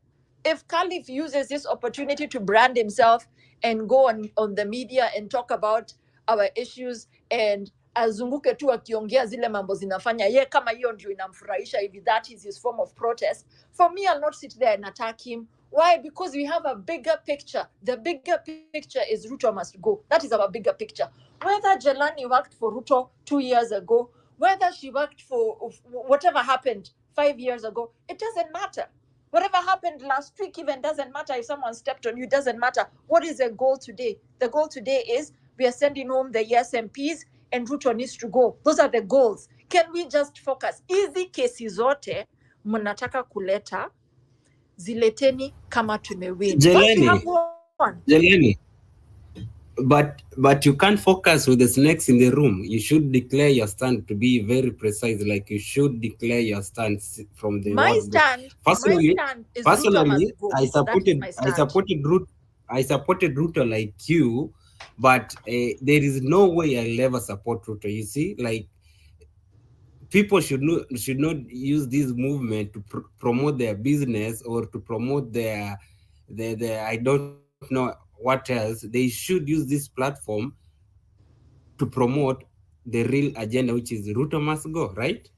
If Khalif uses this opportunity to brand himself and go on the media and talk about our issues and azunguke tu akiongea zile mambo zinafanya ye kama hiyo ndio inamfurahisha hivi, that is his form of protest. For me, I'll not sit there and attack him. Why? Because we have a bigger picture. The bigger picture is Ruto must go. That is our bigger picture. Whether Jelani worked for Ruto 2 years ago, whether she worked for whatever happened 5 years ago, it doesn't matter. Whatever happened last week even doesn't matter. If someone stepped on you, doesn't matter. What is the goal today? The goal today is we are sending home the SMPs and Ruto needs to go. Those are the goals. Can we just focus? Hizi kesi zote mnataka kuleta, zileteni kama tumewin. Don't you have one? Jeleni, but you can't focus with the snakes in the room. You should declare your stand, to be very precise. Like you should declare your stand from the my word. Stand. Personally, my stand is Ruto must go. I supported Ruto like you, but there is no way I'll ever support Ruto. You see, like people should not use this movement to promote their business or to promote their I don't know what else. They should use this platform to promote the real agenda, which is Ruto must go, right?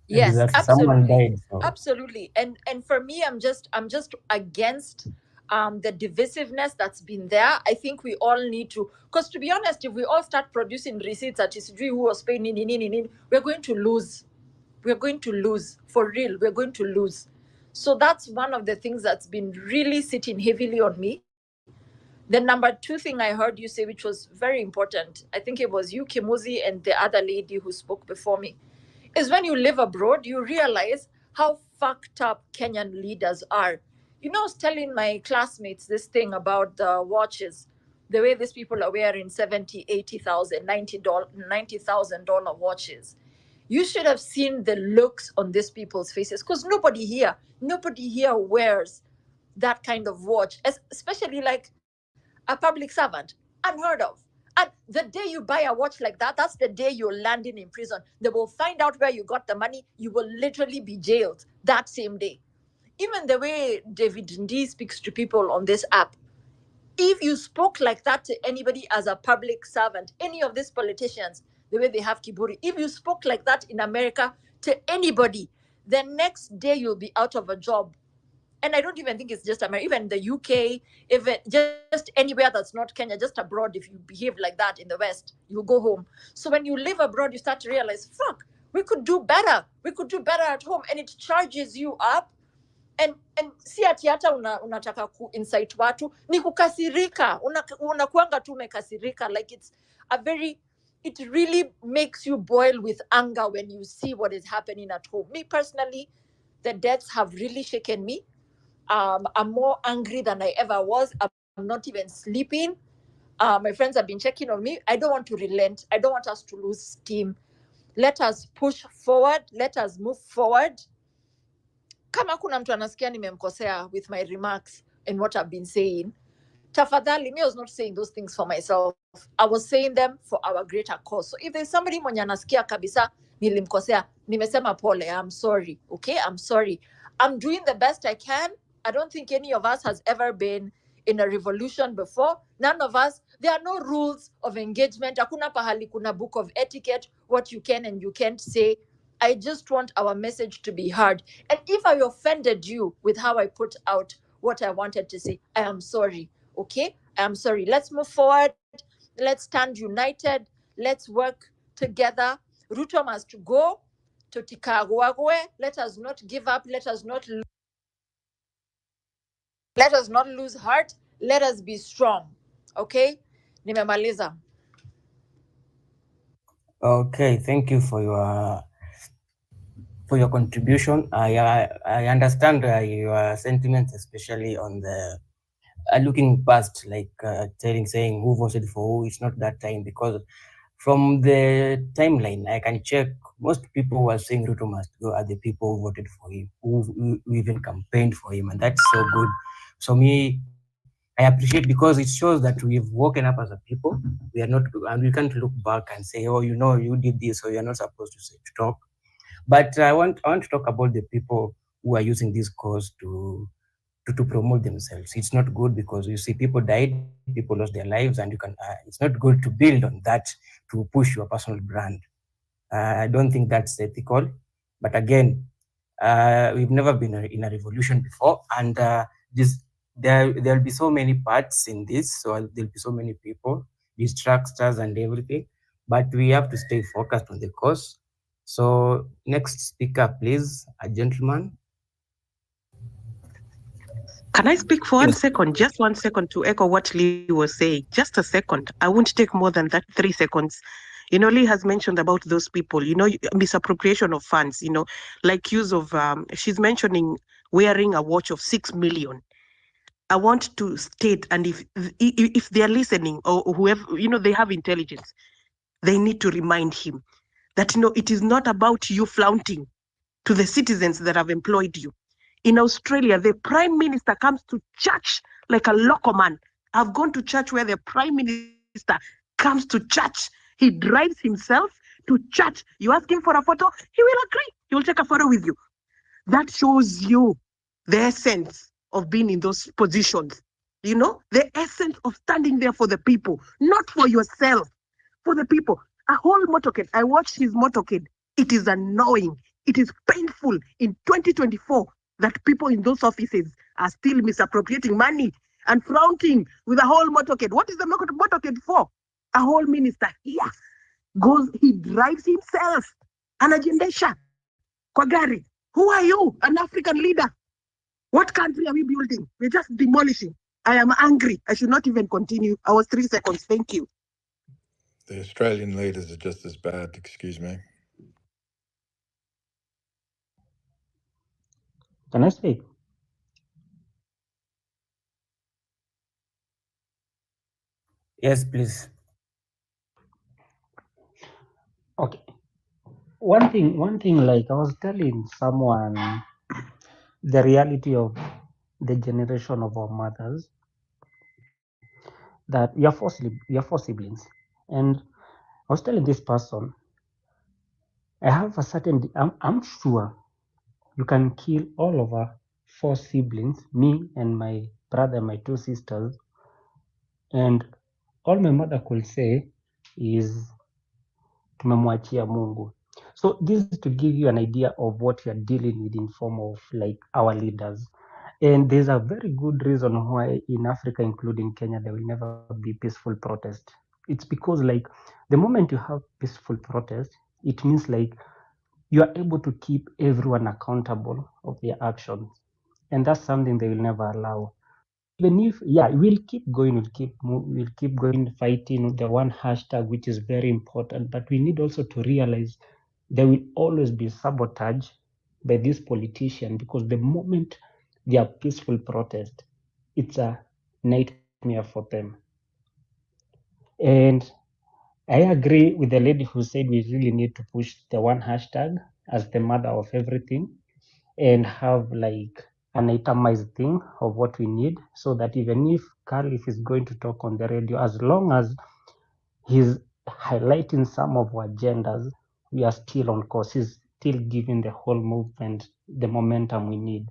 Yes, exactly. absolutely. Died, so. Absolutely. And for me, I'm just against the divisiveness that's been there. I think we all need to, because to be honest, if we all start producing receipts at Isijui who was paying we're going to lose. We're going to lose. For real, we're going to lose. So that's one of the things that's been really sitting heavily on me. The number 2 thing I heard you say, which was very important, I think it was you, Kimuzi, and the other lady who spoke before me, is when you live abroad, you realize how fucked up Kenyan leaders are. You know, I was telling my classmates this thing about the watches, the way these people are wearing $70,000, $80,000, $90,000 watches. You should have seen the looks on these people's faces, because nobody here wears that kind of watch, especially like a public servant. Unheard of. And the day you buy a watch like that, that's the day you're landing in prison. They will find out where you got the money. You will literally be jailed that same day. Even the way David Ndii speaks to people on this app, if you spoke like that to anybody as a public servant, any of these politicians, the way they have kiburi, if you spoke like that in America to anybody, the next day you'll be out of a job. And I don't even think it's just America, even the UK, even just anywhere that's not Kenya, just abroad, if you behave like that in the West, you go home. So when you live abroad, you start to realize, fuck, we could do better. We could do better at home. And it charges you up. And si ati hata unataka ku-incite watu, ni kukasirika. Unakuanga tu umekasirika. Like it really makes you boil with anger when you see what is happening at home. Me personally, the deaths have really shaken me. I'm more angry than I ever was. I'm not even sleeping. My friends have been checking on me. I don't want to relent. I don't want us to lose steam. Let us push forward. Let us move forward. Kama kuna mtu anasikia nimemkosea with my remarks and what I've been saying, tafadhali, me, I was not saying those things for myself. I was saying them for our greater cause. So if there's somebody mwenye anasikia kabisa nilimkosea, nimesema pole, I'm sorry. Okay, I'm sorry. I'm doing the best I can. I don't think any of us has ever been in a revolution before. None of us. There are no rules of engagement. Hakuna pahali kuna book of etiquette, what you can and you can't say. I just want our message to be heard. And if I offended you with how I put out what I wanted to say, I am sorry. Okay? I am sorry. Let's move forward. Let's stand united. Let's work together. Ruto must go to Tikagwagwe. Let us not give up. Let us not lose heart. Let us be strong. Okay? Nimemaliza. Okay, thank you for your contribution. I understand your sentiments, especially on the looking past, like saying who voted for who. It's not that time, because from the timeline I can check, most people who are saying Ruto must go are the people who voted for him, who even campaigned for him, and that's so good. So me, I appreciate, because it shows that we've woken up as a people. We are not, and we can't look back and say, oh, you did this, so you're not supposed to talk. But I want to talk about the people who are using this cause to to promote themselves. It's not good because you see people died, people lost their lives, and you can. It's not good to build on that to push your personal brand. I don't think that's ethical. But again, we've never been in a revolution before, and there'll be so many parts in this, so there'll be so many people, distractors and everything. But we have to stay focused on the cause. So next speaker, please, a gentleman. Can I speak for 1 second? Just 1 second to echo what Lee was saying. Just a second. I won't take more than that 3 seconds. Lee has mentioned about those people, misappropriation of funds, like use of, she's mentioning wearing a watch of 6 million. I want to state, and if they're listening or whoever, they have intelligence, they need to remind him that, it is not about you flaunting to the citizens that have employed you. In Australia, the Prime Minister comes to church like a local man. I've gone to church where the Prime Minister comes to church. He drives himself to church. You ask him for a photo, he will agree. He will take a photo with you. That shows you the essence of being in those positions. The essence of standing there for the people, not for yourself, for the people. A whole motorcade. I watched his motorcade. It is annoying. It is painful in 2024 that people in those offices are still misappropriating money and flaunting with a whole motorcade. What is the motorcade for? A whole minister here goes, he drives himself. Anajiendesha kwa gari. Who are you? An African leader. What country are we building? We're just demolishing. I am angry. I should not even continue. I was 3 seconds. Thank you. The Australian leaders are just as bad, excuse me. Can I speak? Yes, please. Okay. One thing, like I was telling someone the reality of the generation of our mothers, that we are four siblings. And I was telling this person, I have a certain, I'm sure you can kill all of our 4 siblings, me and my brother and my 2 sisters, and all my mother could say is tumemwachia Mungu. So this is to give you an idea of what you are dealing with in form of like our leaders. And there's a very good reason why in Africa, including Kenya, there will never be peaceful protest. It's because like the moment you have peaceful protest, it means like you are able to keep everyone accountable of their actions. And that's something they will never allow. Even if, we'll keep going, we'll keep going, fighting the one hashtag, which is very important. But we need also to realize there will always be sabotage by this politician, because the moment they are peaceful protest, it's a nightmare for them. And I agree with the lady who said we really need to push the one hashtag as the mother of everything, and have like an itemized thing of what we need, so that even if Khalif is going to talk on the radio, as long as he's highlighting some of our agendas, we are still on course. He's still giving the whole movement the momentum we need.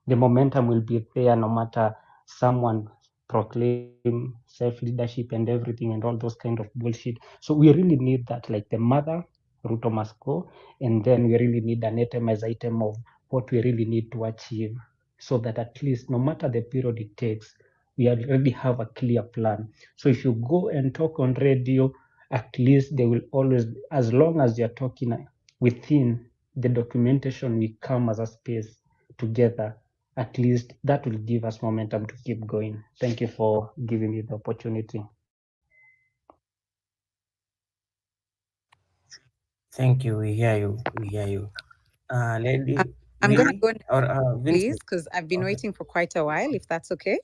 The momentum will be there no matter someone proclaim self-leadership and everything and all those kind of bullshit. So we really need that, like the mother, Ruto must go, and then we really need an item of what we really need to achieve, so that at least no matter the period it takes, we already have a clear plan. So if you go and talk on radio, at least they will always, as long as you're talking within the documentation, we come as a space together, at least that will give us momentum to keep going. Thank you for giving me the opportunity. Thank you. We hear you. Lady, I'm going to go or please, because I've been waiting for quite a while, if that's okay.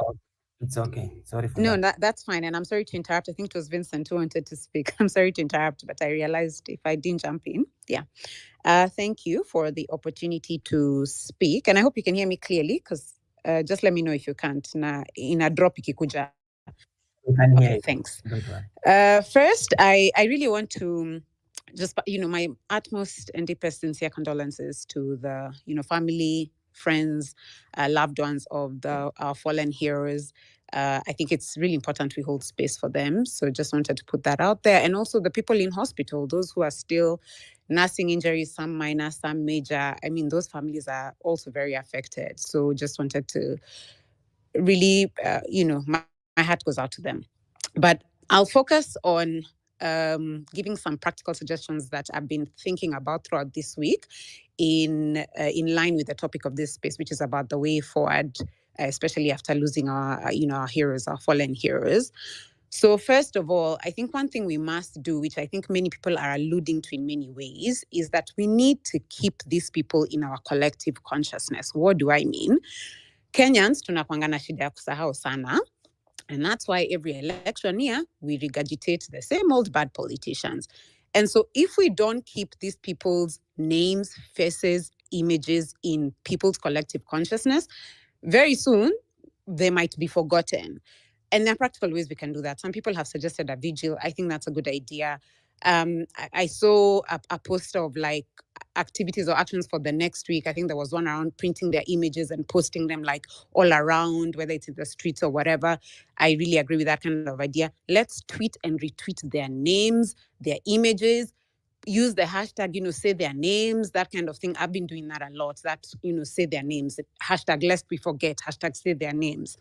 Oh, it's okay. Sorry for no, that. That's fine. And I'm sorry to interrupt. I think it was Vincent who wanted to speak. I'm sorry to interrupt, but I realized if I didn't jump in. Yeah. Thank you for the opportunity to speak. And I hope you can hear me clearly, because just let me know if you can't. In a drop ikikuja. Okay, thanks. First, I really want to just, my utmost and deepest sincere condolences to the, family friends, loved ones of our fallen heroes. I think it's really important we hold space for them. So just wanted to put that out there. And also the people in hospital, those who are still nursing injuries, some minor, some major. I mean, those families are also very affected. So just wanted to really, my heart goes out to them. But I'll focus on giving some practical suggestions that I've been thinking about throughout this week in line with the topic of this space, which is about the way forward, especially after losing our heroes, our fallen heroes. So first of all, I think one thing we must do, which I think many people are alluding to in many ways, is that we need to keep these people in our collective consciousness. What do I mean? Kenyans tunakuanga na shida ya kusahau sana. And that's why every election year, we regurgitate the same old bad politicians. And so if we don't keep these people's names, faces, images in people's collective consciousness, very soon they might be forgotten. And there are practical ways we can do that. Some people have suggested a vigil. I think that's a good idea. I saw a poster of like activities or actions for the next week. I think there was one around printing their images and posting them like all around, whether it's in the streets or whatever. I really agree with that kind of idea. Let's tweet and retweet their names, their images, use the hashtag, say their names, that kind of thing. I've been doing that a lot, that, say their names, hashtag lest we forget, hashtag say their names.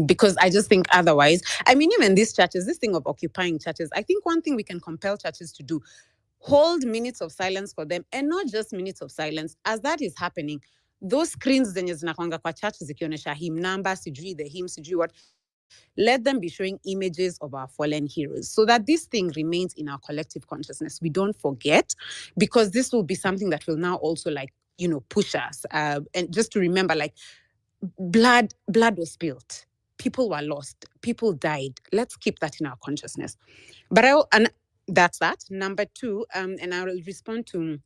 Because I just think otherwise, I mean, even these churches, this thing of occupying churches, I think one thing we can compel churches to do, hold minutes of silence for them, and not just minutes of silence. As that is happening, those screens zenye zinakwanga kwa church zikionyesha hymn number, sijui the hymn, sijui what, let them be showing images of our fallen heroes so that this thing remains in our collective consciousness. We don't forget, because this will be something that will now also push us. And just to remember, like, blood was spilled, people were lost, people died. Let's keep that in our consciousness. And that's that. Number two, and I will respond to,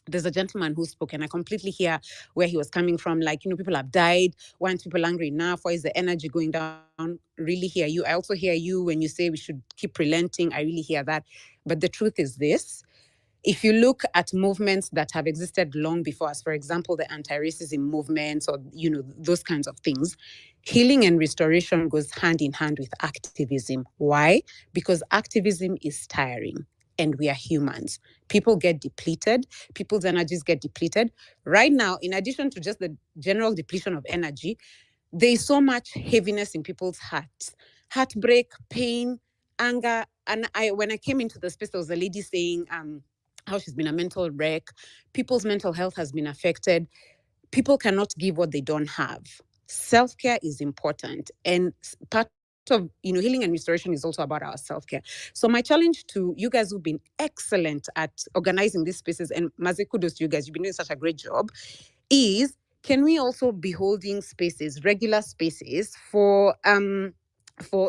there's a gentleman who spoke, and I completely hear where he was coming from. Like, people have died. Why aren't people angry enough? Why is the energy going down? Really hear you. I also hear you when you say we should keep relenting. I really hear that. But the truth is this. If you look at movements that have existed long before us, for example, the anti-racism movements or, those kinds of things, healing and restoration goes hand in hand with activism. Why? Because activism is tiring and we are humans. People get depleted. People's energies get depleted. Right now, in addition to just the general depletion of energy, there is so much heaviness in people's hearts, heartbreak, pain, anger. And when I came into the space, there was a lady saying, how she's been a mental wreck. People's mental health has been affected. People cannot give what they don't have. Self-care is important. And part of, healing and restoration is also about our self-care. So my challenge to you guys who've been excellent at organizing these spaces, and maze kudos to you guys, you've been doing such a great job, is can we also be holding spaces, regular spaces for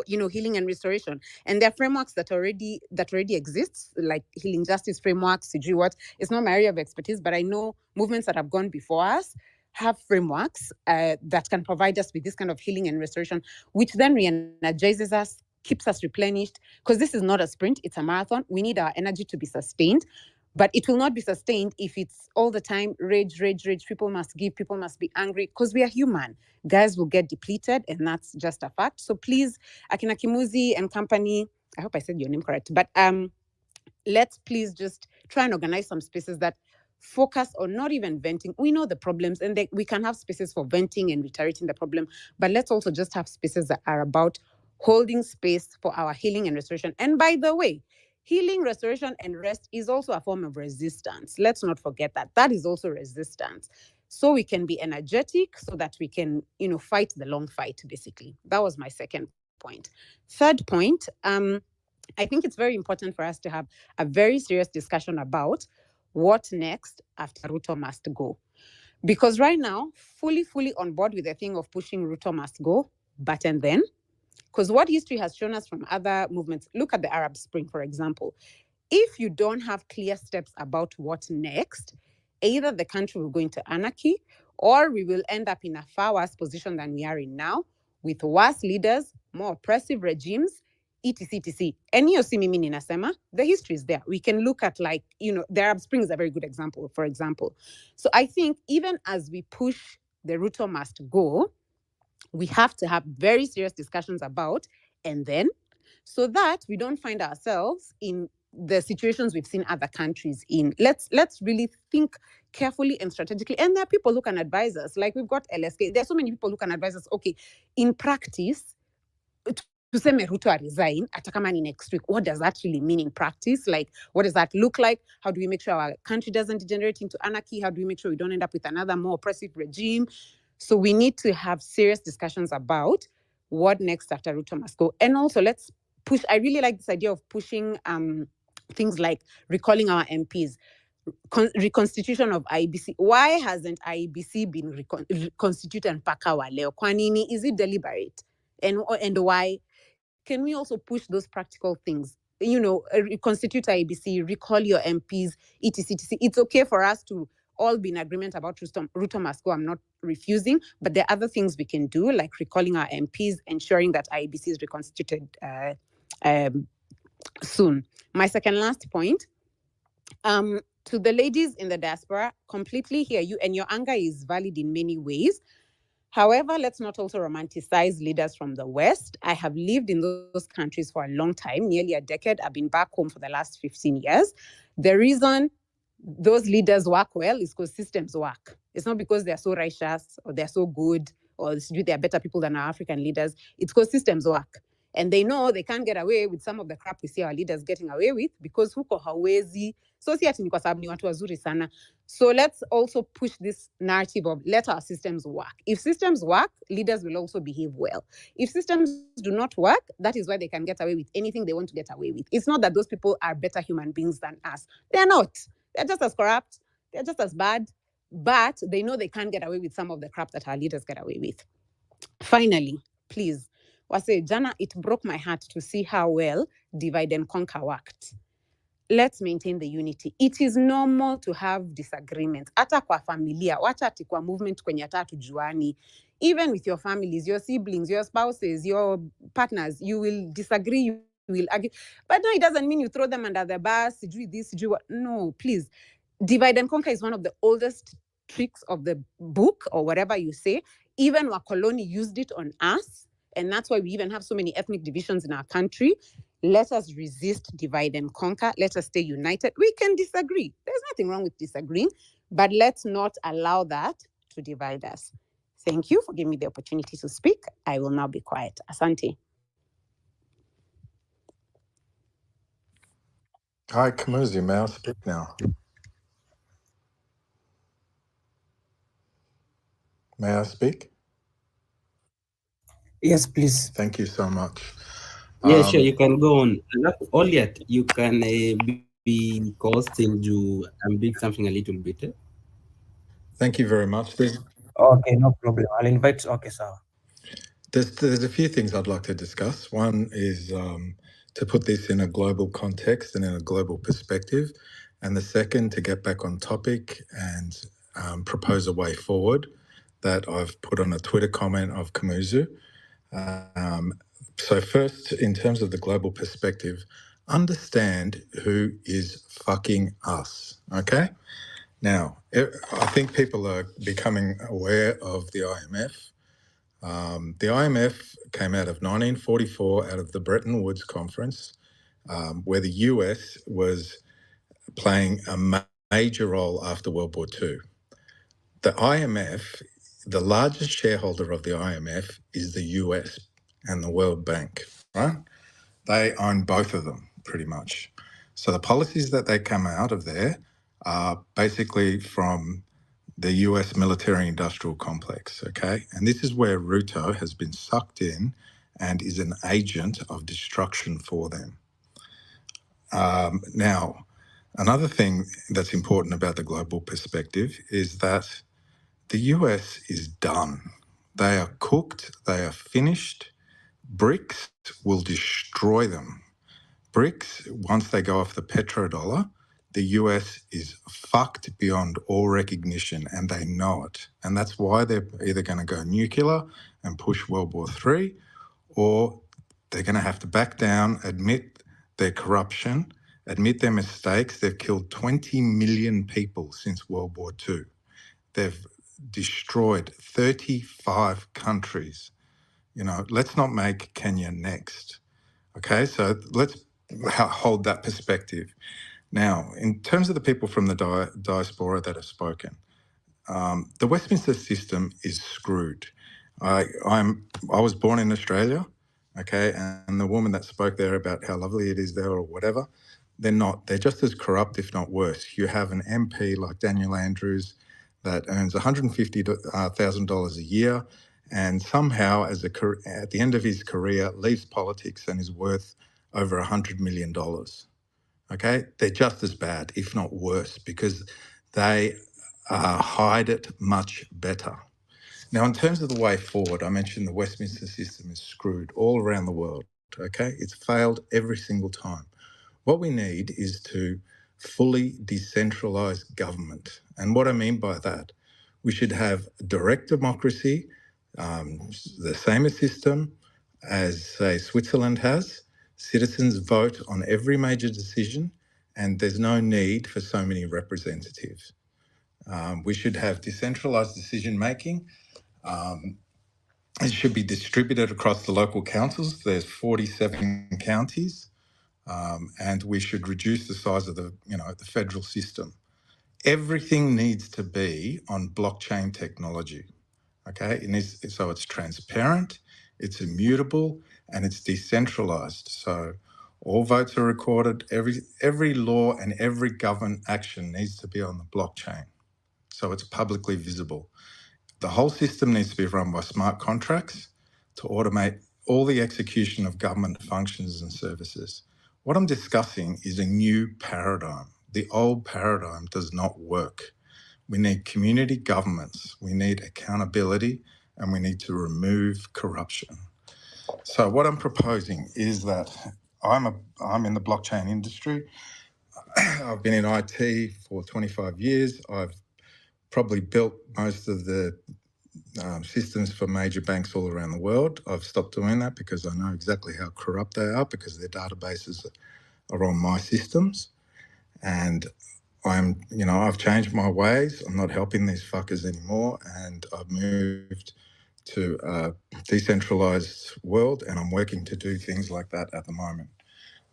healing and restoration? And there are frameworks that already exists, like healing justice frameworks, what. It's not my area of expertise, but I know movements that have gone before us have frameworks that can provide us with this kind of healing and restoration, which then re-energizes us, keeps us replenished, because this is not a sprint, it's a marathon. We need our energy to be sustained. But it will not be sustained if it's all the time rage. People must give, people must be angry, because we are human. Guys will get depleted, and that's just a fact. So please, Akina Kimuzi and company, I hope I said your name correct, but let's please just try and organize some spaces that focus on not even venting. We know the problems, and we can have spaces for venting and reiterating the problem, but let's also just have spaces that are about holding space for our healing and restoration. And by the way, healing, restoration, and rest is also a form of resistance. Let's not forget that. That is also resistance. So we can be energetic so that we can, fight the long fight, basically. That was my second point. Third point, I think it's very important for us to have a very serious discussion about what next after Ruto must go. Because right now, fully on board with the thing of pushing Ruto must go, but and then, because what history has shown us from other movements, look at the Arab Spring, for example. If you don't have clear steps about what next, either the country will go into anarchy, or we will end up in a far worse position than we are in now, with worse leaders, more oppressive regimes, etc. And hiyo si mimi ninasema, the history is there. We can look at, like, the Arab Spring is a very good example, for example. So I think even as we push the Ruto must go, we have to have very serious discussions about, and then, so that we don't find ourselves in the situations we've seen other countries in. Let's really think carefully and strategically. And there are people who can advise us. Like, we've got LSK. There are so many people who can advise us. Okay, in practice, tuseme Ruto resign, hata kama ni next week, what does that really mean in practice? Like, what does that look like? How do we make sure our country doesn't degenerate into anarchy? How do we make sure we don't end up with another more oppressive regime? So we need to have serious discussions about what next after Ruto must go. And also, let's push. I really like this idea of pushing things like recalling our MPs, reconstitution of IEBC. Why hasn't IEBC been reconstituted mpaka wa leo? Kwa nini? Is it deliberate? And why? Can we also push those practical things? Reconstitute IEBC, recall your MPs, etc. It's okay for us to all be in agreement about Ruto must go. I'm not refusing, but there are other things we can do, like recalling our MPs, ensuring that IEBC is reconstituted soon. My second last point, to the ladies in the diaspora, completely hear you, and your anger is valid in many ways. However, let's not also romanticize leaders from the West. I have lived in those countries for a long time, nearly a decade. I've been back home for the last 15 years. The reason those leaders work well is because systems work. It's not because they're so righteous or they're so good or they're better people than our African leaders. It's because systems work. And they know they can't get away with some of the crap we see our leaders getting away with because huko hawezi. So si ati ni kwa sababu ni watu wazuri sana. So let's also push this narrative of let our systems work. If systems work, leaders will also behave well. If systems do not work, that is why they can get away with anything they want to get away with. It's not that those people are better human beings than us. They're not. They're just as corrupt. They're just as bad. But they know they can't get away with some of the crap that our leaders get away with. Finally, please, Wase, Jana, it broke my heart to see how well divide and conquer worked. Let's maintain the unity. It is normal to have disagreements. Hata kwa familia, wacha ati kwa movement kwenye hata tujuani. Even with your families, your siblings, your spouses, your partners, you will disagree, you will argue. But no, it doesn't mean you throw them under the bus, do this, do what. No, please. Divide and conquer is one of the oldest tricks of the book or whatever you say. Even Wakoloni used it on us. And that's why we even have so many ethnic divisions in our country. Let us resist divide and conquer. Let us stay united. We can disagree. There's nothing wrong with disagreeing, but let's not allow that to divide us. Thank you for giving me the opportunity to speak. I will now be quiet. Asante. Hi, Kamuzi, may I speak now? May I speak? Yes, please. Thank you so much. Yeah, sure, you can go on. Oliat, you can be costing you and build something a little bit. Thank you very much. Okay, no problem. I'll invite. Okay, sir. There's a few things I'd like to discuss. One is to put this in a global context and in a global perspective. And the second, to get back on topic and propose a way forward that I've put on a Twitter comment of Kamuzu. So first, in terms of the global perspective, understand who is fucking us, okay? Now, I think people are becoming aware of the IMF. The IMF came out of 1944, out of the Bretton Woods Conference, where the US was playing a major role after World War II. The IMF, the largest shareholder of the IMF is the US and the World Bank, right? They own both of them, pretty much. So the policies that they come out of there are basically from the US military-industrial complex, okay? And this is where Ruto has been sucked in and is an agent of destruction for them. Now, another thing that's important about the global perspective is that the US is done. They are cooked, they are finished. BRICS will destroy them. BRICS, once they go off the petrodollar, the US is fucked beyond all recognition, and they know it. And that's why they're either going to go nuclear and push World War III, or They're going to have to back down, admit their corruption, admit their mistakes. They've killed 20 million people since World War II. They've destroyed 35 countries. Let's not make Kenya next. Okay, so let's hold that perspective. Now, in terms of the people from the diaspora that have spoken, the Westminster system is screwed. I was born in Australia, okay, and the woman that spoke there about how lovely it is there or whatever, they're not. They're just as corrupt, if not worse. You have an MP like Daniel Andrews that earns $150,000 a year, and somehow, at the end of his career, leaves politics and is worth over $100 million. Okay, they're just as bad, if not worse, because they hide it much better. Now, in terms of the way forward, I mentioned the Westminster system is screwed all around the world. Okay, it's failed every single time. What we need is to fully decentralise government. And what I mean by that, we should have direct democracy, the same system as, say, Switzerland has. Citizens vote on every major decision, and there's no need for so many representatives. We should have decentralised decision-making. It should be distributed across the local councils. There's 47 counties. And we should reduce the size of the federal system. Everything needs to be on blockchain technology, okay? So it's transparent, it's immutable, and it's decentralized. So all votes are recorded. Every law and every government action needs to be on the blockchain, so it's publicly visible. The whole system needs to be run by smart contracts to automate all the execution of government functions and services. What I'm discussing is a new paradigm. The old paradigm does not work. We need community governments, we need accountability, and we need to remove corruption. So what I'm proposing is that I'm in the blockchain industry. I've been in IT for 25 years. I've probably built most of the systems for major banks all around the world. I've stopped doing that because I know exactly how corrupt they are, because their databases are on my systems. And I've changed my ways. I'm not helping these fuckers anymore. And I've moved to a decentralized world, and I'm working to do things like that at the moment.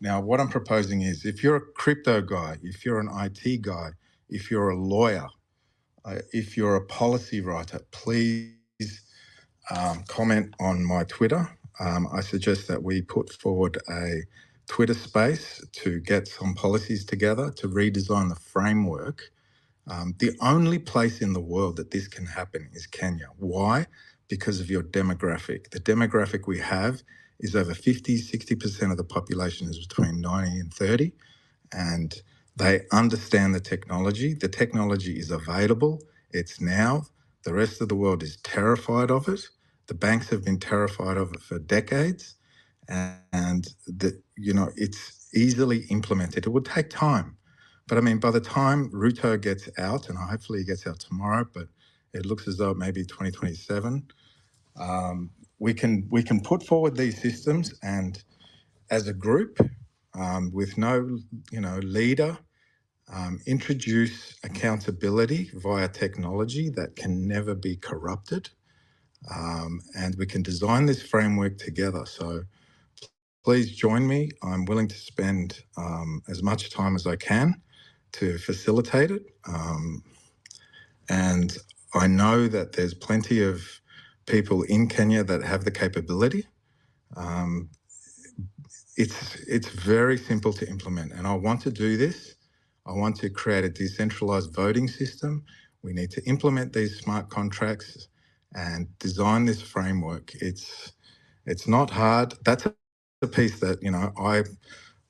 Now, what I'm proposing is, if you're a crypto guy, if you're an IT guy, if you're a lawyer, if you're a policy writer, please comment on my Twitter. I suggest that we put forward a Twitter space to get some policies together to redesign the framework. The only place in the world that this can happen is Kenya. Why? Because of your demographic. The demographic we have is over 50, 60% of the population is between 90 and 30, and they understand the technology. The technology is available. It's now. The rest of the world is terrified of it. The banks have been terrified of it for decades, and it's easily implemented. It would take time, but I mean, by the time Ruto gets out, and hopefully he gets out tomorrow, but it looks as though it may be 2027, we can put forward these systems, and as a group, with no leader, introduce accountability via technology that can never be corrupted. And we can design this framework together. So please join me. I'm willing to spend as much time as I can to facilitate it. And I know that there's plenty of people in Kenya that have the capability. It's very simple to implement, and I want to do this. I want to create a decentralized voting system. We need to implement these smart contracts and design this framework. It's not hard. That's a piece that I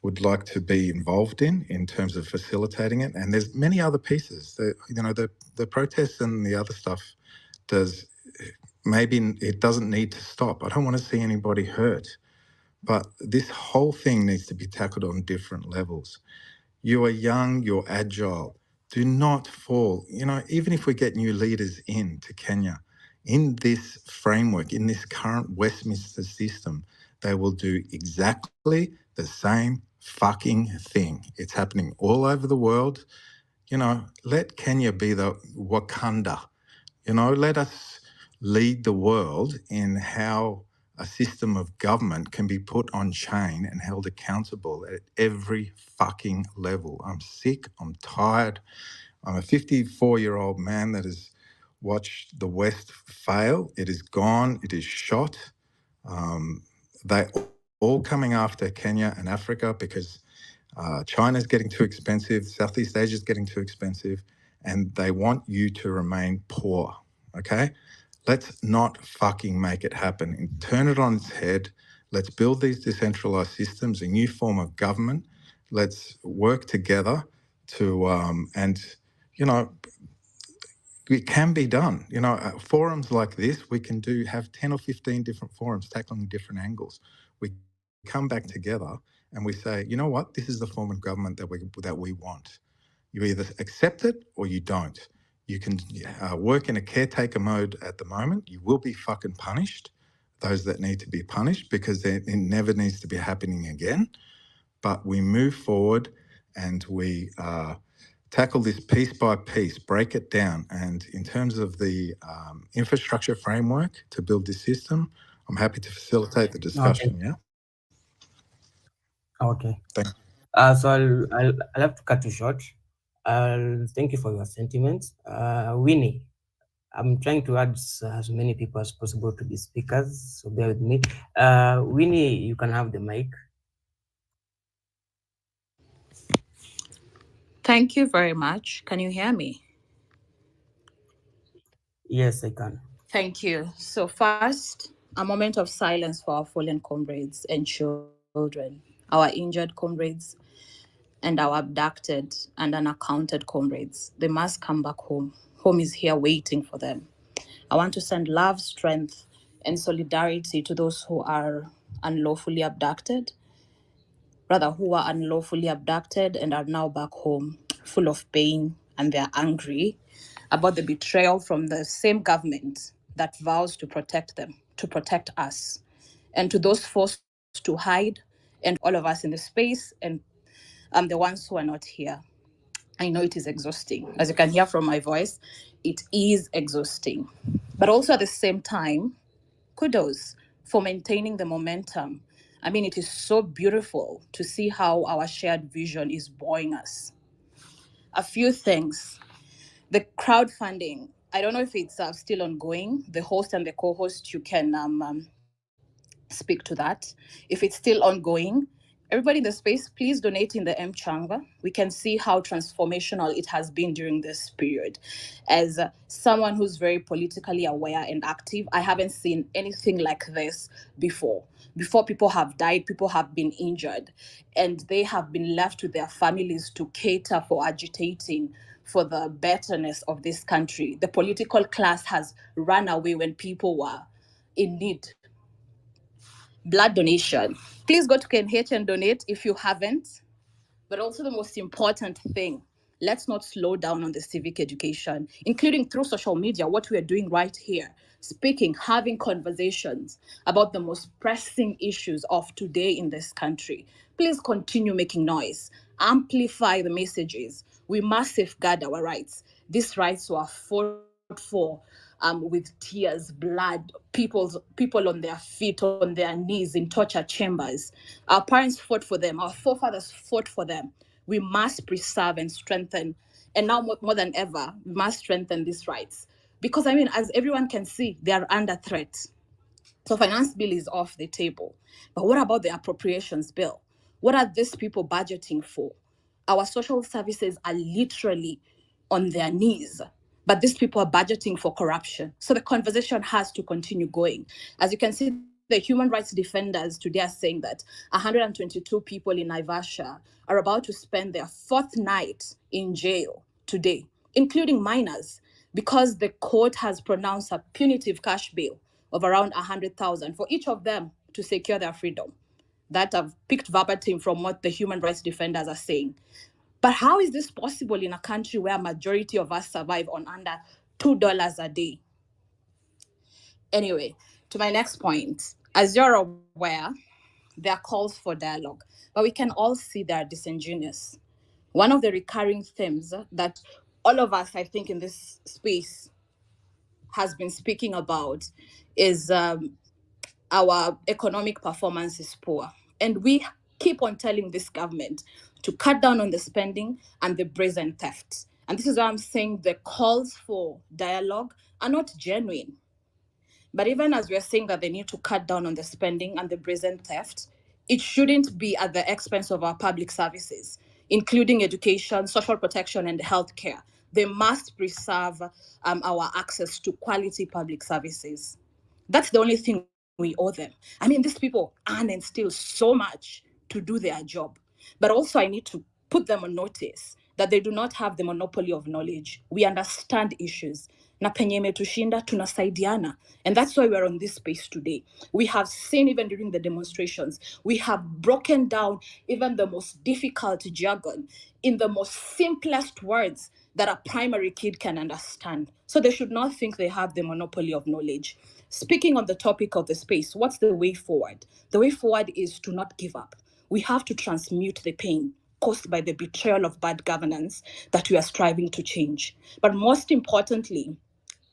would like to be involved in terms of facilitating it. And there's many other pieces. The protests and the other stuff maybe it doesn't need to stop. I don't want to see anybody hurt. But this whole thing needs to be tackled on different levels. You are young, you're agile. Do not fall. Even if we get new leaders into Kenya, in this framework, in this current Westminster system, they will do exactly the same fucking thing. It's happening all over the world. Let Kenya be the Wakanda. Let us lead the world in how a system of government can be put on chain and held accountable at every fucking level. I'm sick. I'm tired. I'm a 54-year-old man that has watched the West fail. It is gone. It is shot. They're all coming after Kenya and Africa because China's getting too expensive. Southeast Asia's getting too expensive. And they want you to remain poor, okay? Let's not fucking make it happen and turn it on its head. Let's build these decentralized systems, a new form of government. Let's work together to, it can be done. Forums like this, we can have 10 or 15 different forums tackling different angles. We come back together and we say, you know what, this is the form of government that we want. You either accept it or you don't. You can work in a caretaker mode at the moment. You will be fucking punished, those that need to be punished, because it never needs to be happening again. But we move forward and we tackle this piece by piece, break it down. And in terms of the infrastructure framework to build this system, I'm happy to facilitate the discussion. Okay. Yeah. Okay. Thank you. So I'll have to cut you short. Thank you for your sentiments. Winnie, I'm trying to add as many people as possible to be speakers, so bear with me. Winnie, you can have the mic. Thank you very much. Can you hear me? Yes, I can. Thank you. So first, a moment of silence for our fallen comrades and children, our injured comrades, and our abducted and unaccounted comrades. They must come back home. Home is here waiting for them. I want to send love, strength, and solidarity to those who are unlawfully abducted, who are unlawfully abducted and are now back home, full of pain, and they're angry about the betrayal from the same government that vows to protect them, to protect us. And to those forced to hide, and all of us in the space, and the ones who are not here. I know it is exhausting. As you can hear from my voice, it is exhausting. But also at the same time, kudos for maintaining the momentum. I mean, it is so beautiful to see how our shared vision is buoying us. A few things. The crowdfunding, I don't know if it's still ongoing. The host and the co-host, you can speak to that. If it's still ongoing, everybody in the space, please donate in the M-Changa. We can see how transformational it has been during this period. As someone who's very politically aware and active, I haven't seen anything like this before. Before, people have died, people have been injured, and they have been left to their families to cater for agitating for the betterness of this country. The political class has run away when people were in need. Blood donation. Please go to KNH and donate if you haven't. But also the most important thing, let's not slow down on the civic education, including through social media, what we are doing right here, speaking, having conversations about the most pressing issues of today in this country. Please continue making noise, amplify the messages. We must safeguard our rights. These rights were fought for with tears, blood, people on their feet, on their knees in torture chambers. Our parents fought for them. Our forefathers fought for them. We must preserve and strengthen. And now more than ever, we must strengthen these rights. Because, I mean, as everyone can see, they are under threat. So finance bill is off the table. But what about the appropriations bill? What are these people budgeting for? Our social services are literally on their knees, but these people are budgeting for corruption. So the conversation has to continue going. As you can see, the human rights defenders today are saying that 122 people in Naivasha are about to spend their fourth night in jail today, including minors, because the court has pronounced a punitive cash bail of around 100,000 for each of them to secure their freedom. That I've picked verbatim from what the human rights defenders are saying. But how is this possible in a country where a majority of us survive on under $2 a day? Anyway, to my next point, as you're aware, There are calls for dialogue, but we can all see they are disingenuous. One of the recurring themes that all of us, I think, in this space has been speaking about is our economic performance is poor. And we keep on telling this government to cut down on the spending and the brazen theft. And this is why I'm saying the calls for dialogue are not genuine. But even as we're saying that they need to cut down on the spending and the brazen theft, it shouldn't be at the expense of our public services, including education, social protection, and healthcare. They must preserve our access to quality public services. That's the only thing we owe them. I mean, these people earn and steal so much to do their job. But also, I need to put them on notice that they do not have the monopoly of knowledge. We understand issues. Na penye imetushinda tunasaidiana. And that's why we're on this space today. We have seen, even during the demonstrations, we have broken down even the most difficult jargon in the most simplest words that a primary kid can understand. So they should not think they have the monopoly of knowledge. Speaking on the topic of the space, what's the way forward? The way forward is to not give up. We have to transmute the pain caused by the betrayal of bad governance that we are striving to change. But most importantly,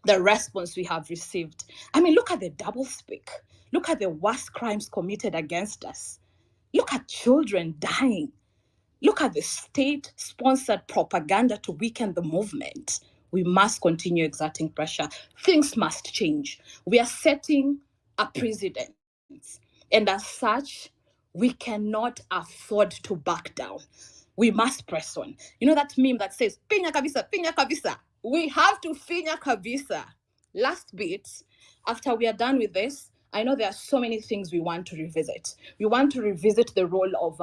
the response we have received. I mean, look at the doublespeak. Look at the worst crimes committed against us. Look at children dying. Look at the state-sponsored propaganda to weaken the movement. We must continue exerting pressure. Things must change. We are setting a precedent. And as such, we cannot afford to back down. We must press on. You know that meme that says, pinya kabisa, pinya kabisa. We have to pinya kabisa. Last bit, after we are done with this, I know there are so many things we want to revisit. We want to revisit the role of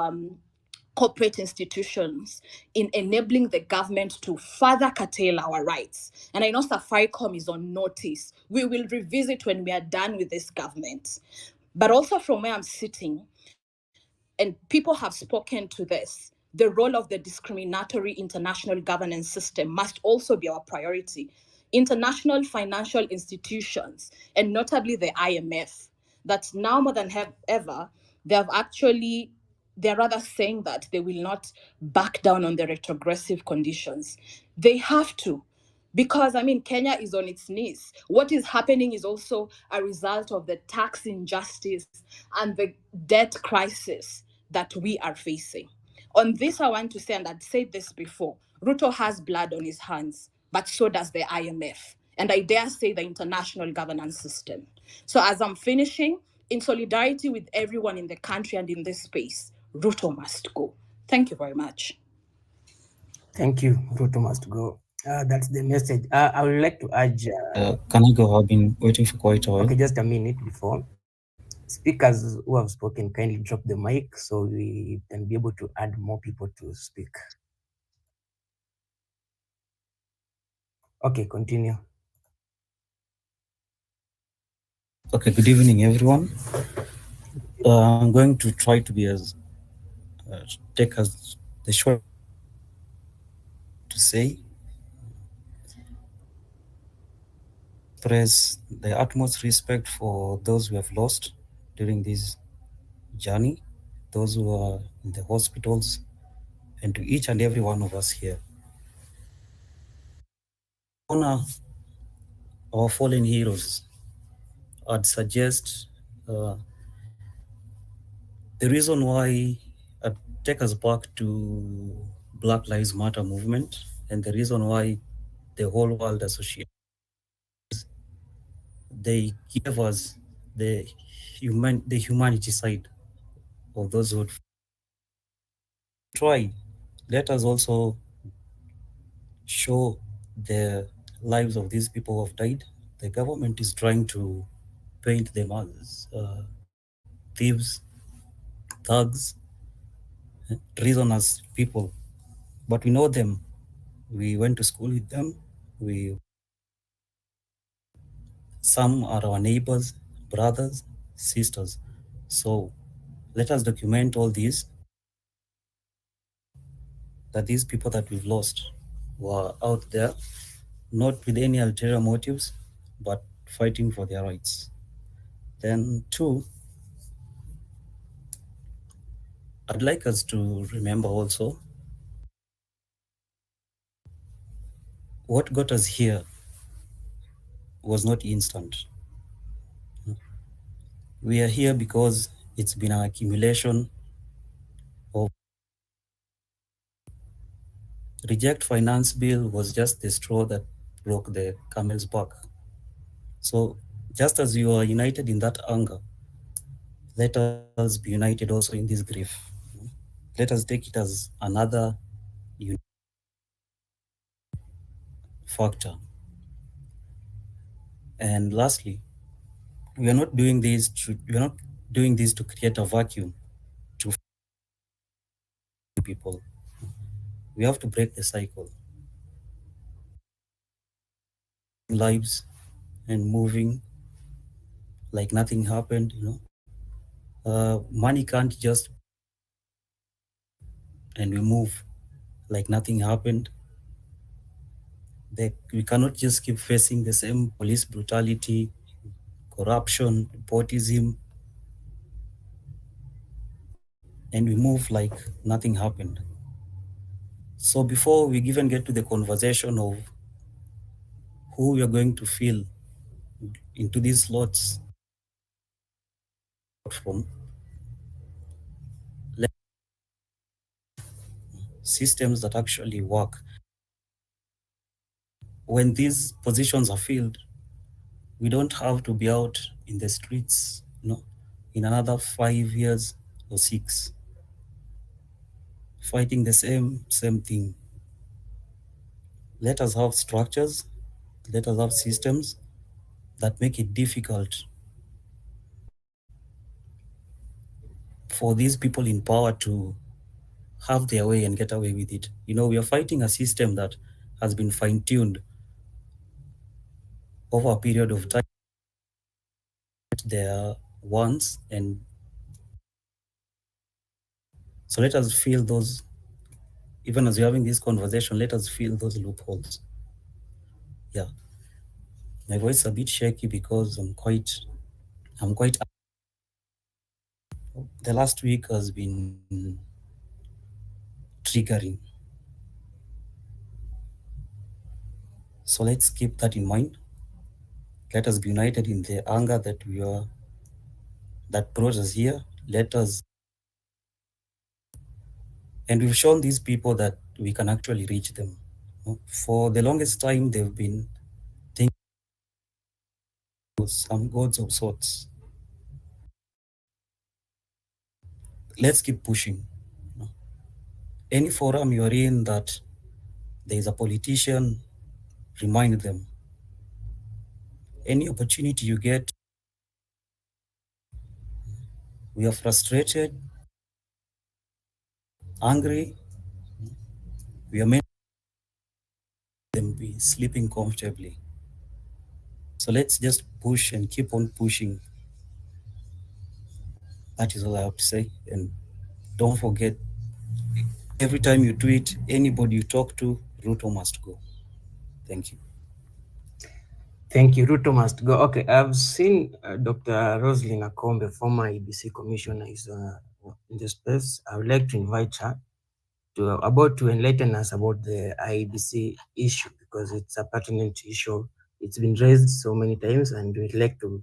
corporate institutions in enabling the government to further curtail our rights. And I know Safaricom is on notice. We will revisit when we are done with this government. But also from where I'm sitting, and people have spoken to this, the role of the discriminatory international governance system must also be our priority. International financial institutions, and notably the IMF, that now more than ever, they're rather saying that they will not back down on the retrogressive conditions. They have to, because I mean, Kenya is on its knees. What is happening is also a result of the tax injustice and the debt crisis that we are facing. On this, I want to say, and I'd said this before, Ruto has blood on his hands, but so does the IMF. And I dare say the international governance system. So as I'm finishing, in solidarity with everyone in the country and in this space, Ruto must go. Thank you very much. Thank you. Ruto must go. That's the message. I would like to urge. Can I go? I've been waiting for quite a while. Okay, just a minute before. Speakers who have spoken, kindly drop the mic so we can be able to add more people to speak. Okay, continue. Okay, good evening, everyone. I'm going to try to be as take as the short to say. Express the utmost respect for those who have lost during this journey, those who are in the hospitals, and to each and every one of us here. Honor our fallen heroes. I'd suggest the reason why I'd take us back to Black Lives Matter movement, and the reason why the whole world associates. They give us the humanity side of those who try. Let us also show the lives of these people who have died. The government is trying to paint them as thieves, thugs, treasonous people, but we know them. We went to school with them. Some are our neighbors, brothers, sisters. So let us document all these, that these people that we've lost were out there, not with any ulterior motives, but fighting for their rights. Then two, I'd like us to remember also what got us here was not instant. We are here because it's been an accumulation of reject finance bill was just the straw that broke the camel's back. So just as you are united in that anger, let us be united also in this grief. Let us take it as another factor. And lastly, we are not doing this to create a vacuum to people. We have to break the cycle. Lives and moving like nothing happened, money can't just and we move like nothing happened. We cannot just keep facing the same police brutality, corruption, nepotism, and we move like nothing happened. So before we even get to the conversation of who we are going to fill into these slots from, systems that actually work. When these positions are filled, we don't have to be out in the streets, in another 5 years or 6, fighting the same thing. Let us have structures, let us have systems that make it difficult for these people in power to have their way and get away with it. We are fighting a system that has been fine-tuned over a period of time. Their wants, and so let us feel those. Even as we're having this conversation, let us feel those loopholes. Yeah, my voice is a bit shaky because I'm quite. The last week has been triggering. So let's keep that in mind. Let us be united in the anger that brought us here. Let us, and we've shown these people that we can actually reach them. For the longest time, they've been thinking some gods of sorts. Let's keep pushing. Any forum you're in that there is a politician, remind them. Any opportunity you get, we are frustrated, angry, we are meant to be sleeping comfortably. So let's just push and keep on pushing. That is all I have to say. And don't forget, every time you tweet, anybody you talk to, Ruto must go. Thank you. Thank you. Ruto must go. Okay, I've seen Dr. Roslyn Akombe, former IBC commissioner, is in the space. I would like to invite her to enlighten us about the IBC issue, because it's a pertinent issue. It's been raised so many times, and we'd like to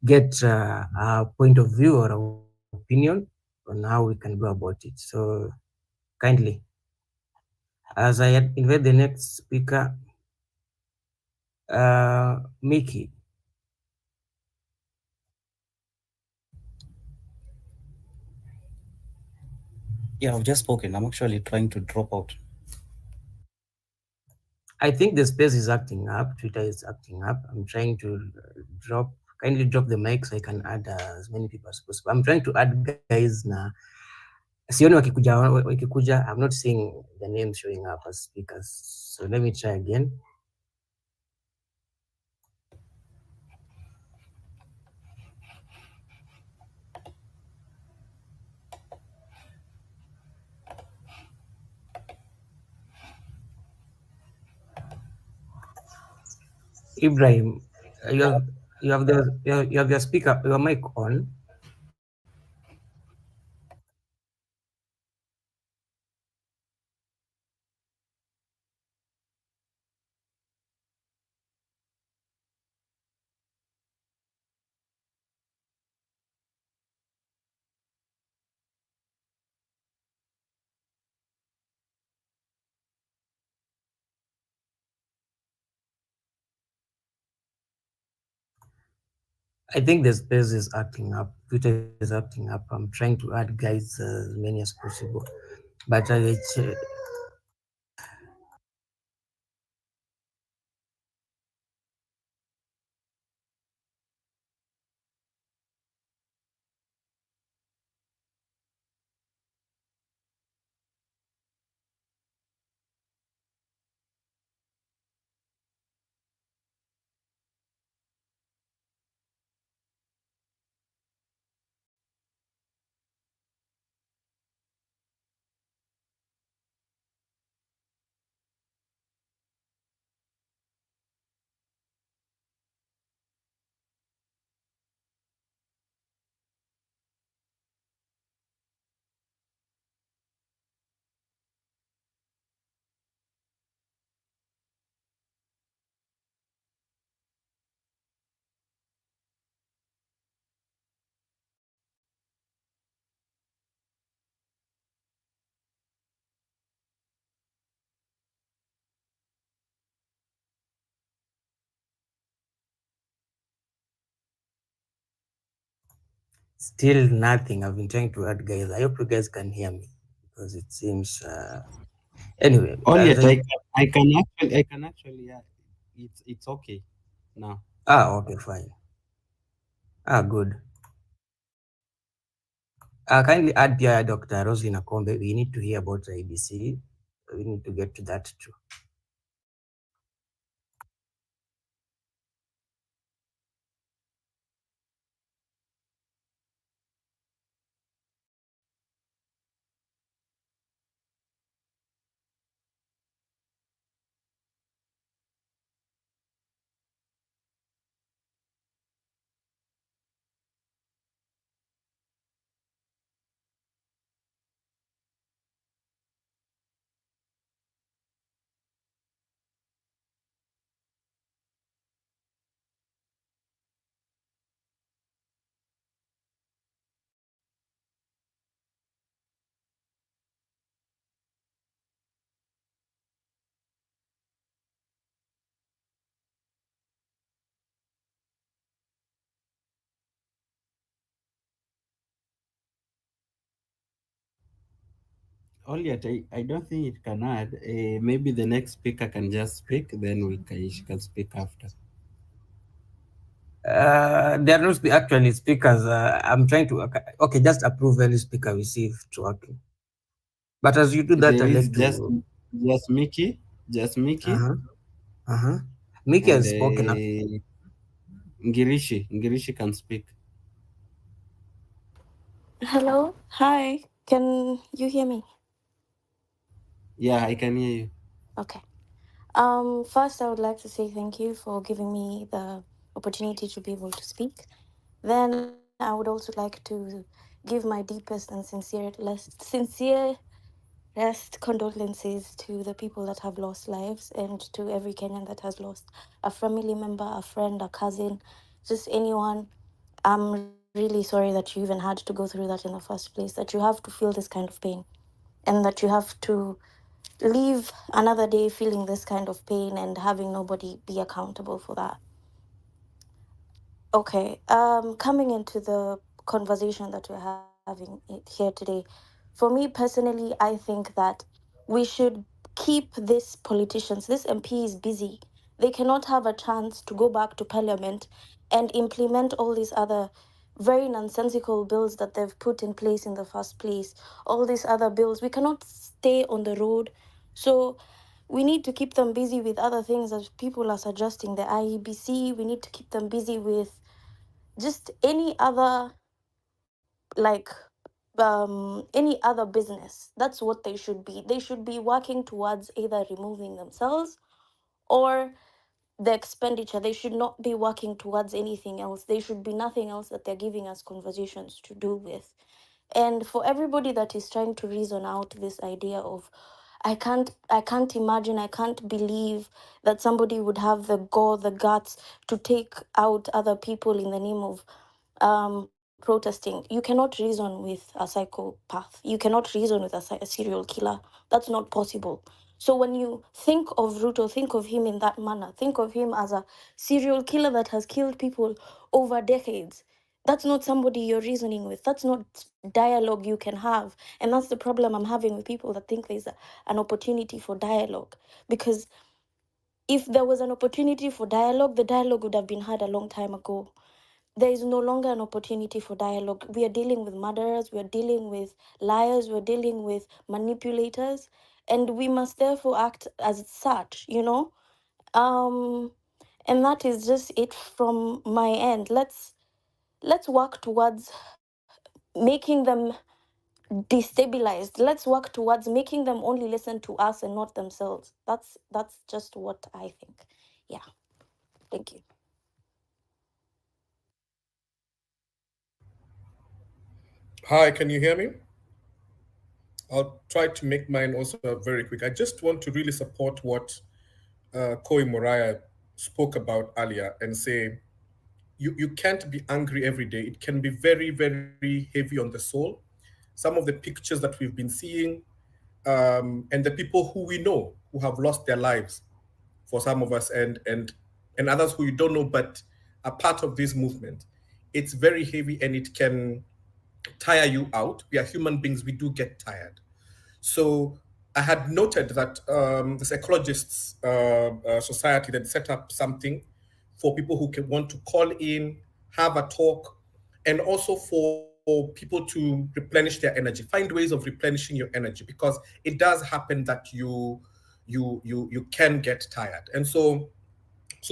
get a point of view or opinion on how we can go about it. So kindly, as I invite the next speaker, Mickey. Yeah, I've just spoken. I'm actually trying to drop out. I think the space is acting up. Twitter is acting up. I'm trying to kindly drop the mic so I can add as many people as possible. I'm trying to add guys na sioni wakikuja. I'm not seeing the names showing up as speakers. So let me try again. Ibrahim, you have your speaker, your mic on. I think the space is acting up. Twitter is acting up. I'm trying to add guys as many as possible, but still nothing. I've been trying to add guys. I hope you guys can hear me because it seems. Anyway, Only guys, I can actually, yeah, it's okay now. okay, fine. Good. Kindly add Pierre Dr. Roslyn Akombe. We need to hear about IBC. We need to get to that too. Only I don't think it can add. Maybe the next speaker can just speak, then she can speak after. There are no actually speakers. I'm trying to okay, just approve any speaker we see if it's working. But as you do that, There I'd is like to just Mickey, uh-huh. Uh-huh. Mickey and has spoken up. Ngirishi can speak. Hello. Hi. Can you hear me? Yeah, I can hear you. Okay. First I would like to say thank you for giving me the opportunity to be able to speak. Then I would also like to give my deepest and sincerest condolences to the people that have lost lives and to every Kenyan that has lost a family member, a friend, a cousin, just anyone. I'm really sorry that you even had to go through that in the first place, that you have to feel this kind of pain and that you have to leave another day feeling this kind of pain and having nobody be accountable for that. Okay, coming into the conversation that we're having here today, for me personally, I think that we should keep these politicians, these MPs busy. They cannot have a chance to go back to parliament and implement all these other very nonsensical bills that they've put in place in the first place. All these other bills, we cannot stay on the road. So we need to keep them busy with other things as people are suggesting the IEBC. We need to keep them busy with just like any other business. That's what they should be. They should be working towards either removing themselves or the expenditure. They should not be working towards anything else. There should be nothing else that they're giving us conversations to do with. And for everybody that is trying to reason out this idea of I can't imagine, I can't believe that somebody would have the the guts to take out other people in the name of protesting. You cannot reason with a psychopath. You cannot reason with a serial killer. That's not possible. So when you think of Ruto, think of him in that manner. Think of him as a serial killer that has killed people over decades. That's not somebody you're reasoning with. That's not dialogue you can have. And that's the problem I'm having with people that think there's an opportunity for dialogue. Because if there was an opportunity for dialogue, the dialogue would have been had a long time ago. There is no longer an opportunity for dialogue. We are dealing with murderers, we are dealing with liars, we're dealing with manipulators, and we must therefore act as such, you know? And that is just it from my end. Let's work towards making them destabilized. Let's work towards making them only listen to us and not themselves. That's just what I think. Yeah. Thank you. Hi, can you hear me? I'll try to make mine also very quick. I just want to really support what Koi Moraya spoke about earlier and say you can't be angry every day. It can be very, very heavy on the soul. Some of the pictures that we've been seeing, and the people who we know who have lost their lives for some of us, and others who you don't know but are part of this movement. It's very heavy and it can tire you out. We are human beings, we do get tired. So I had noted that the Psychologists Society that set up something for people who want to call in, have a talk, and also for people to replenish their energy, find ways of replenishing your energy, because it does happen that you can get tired. And so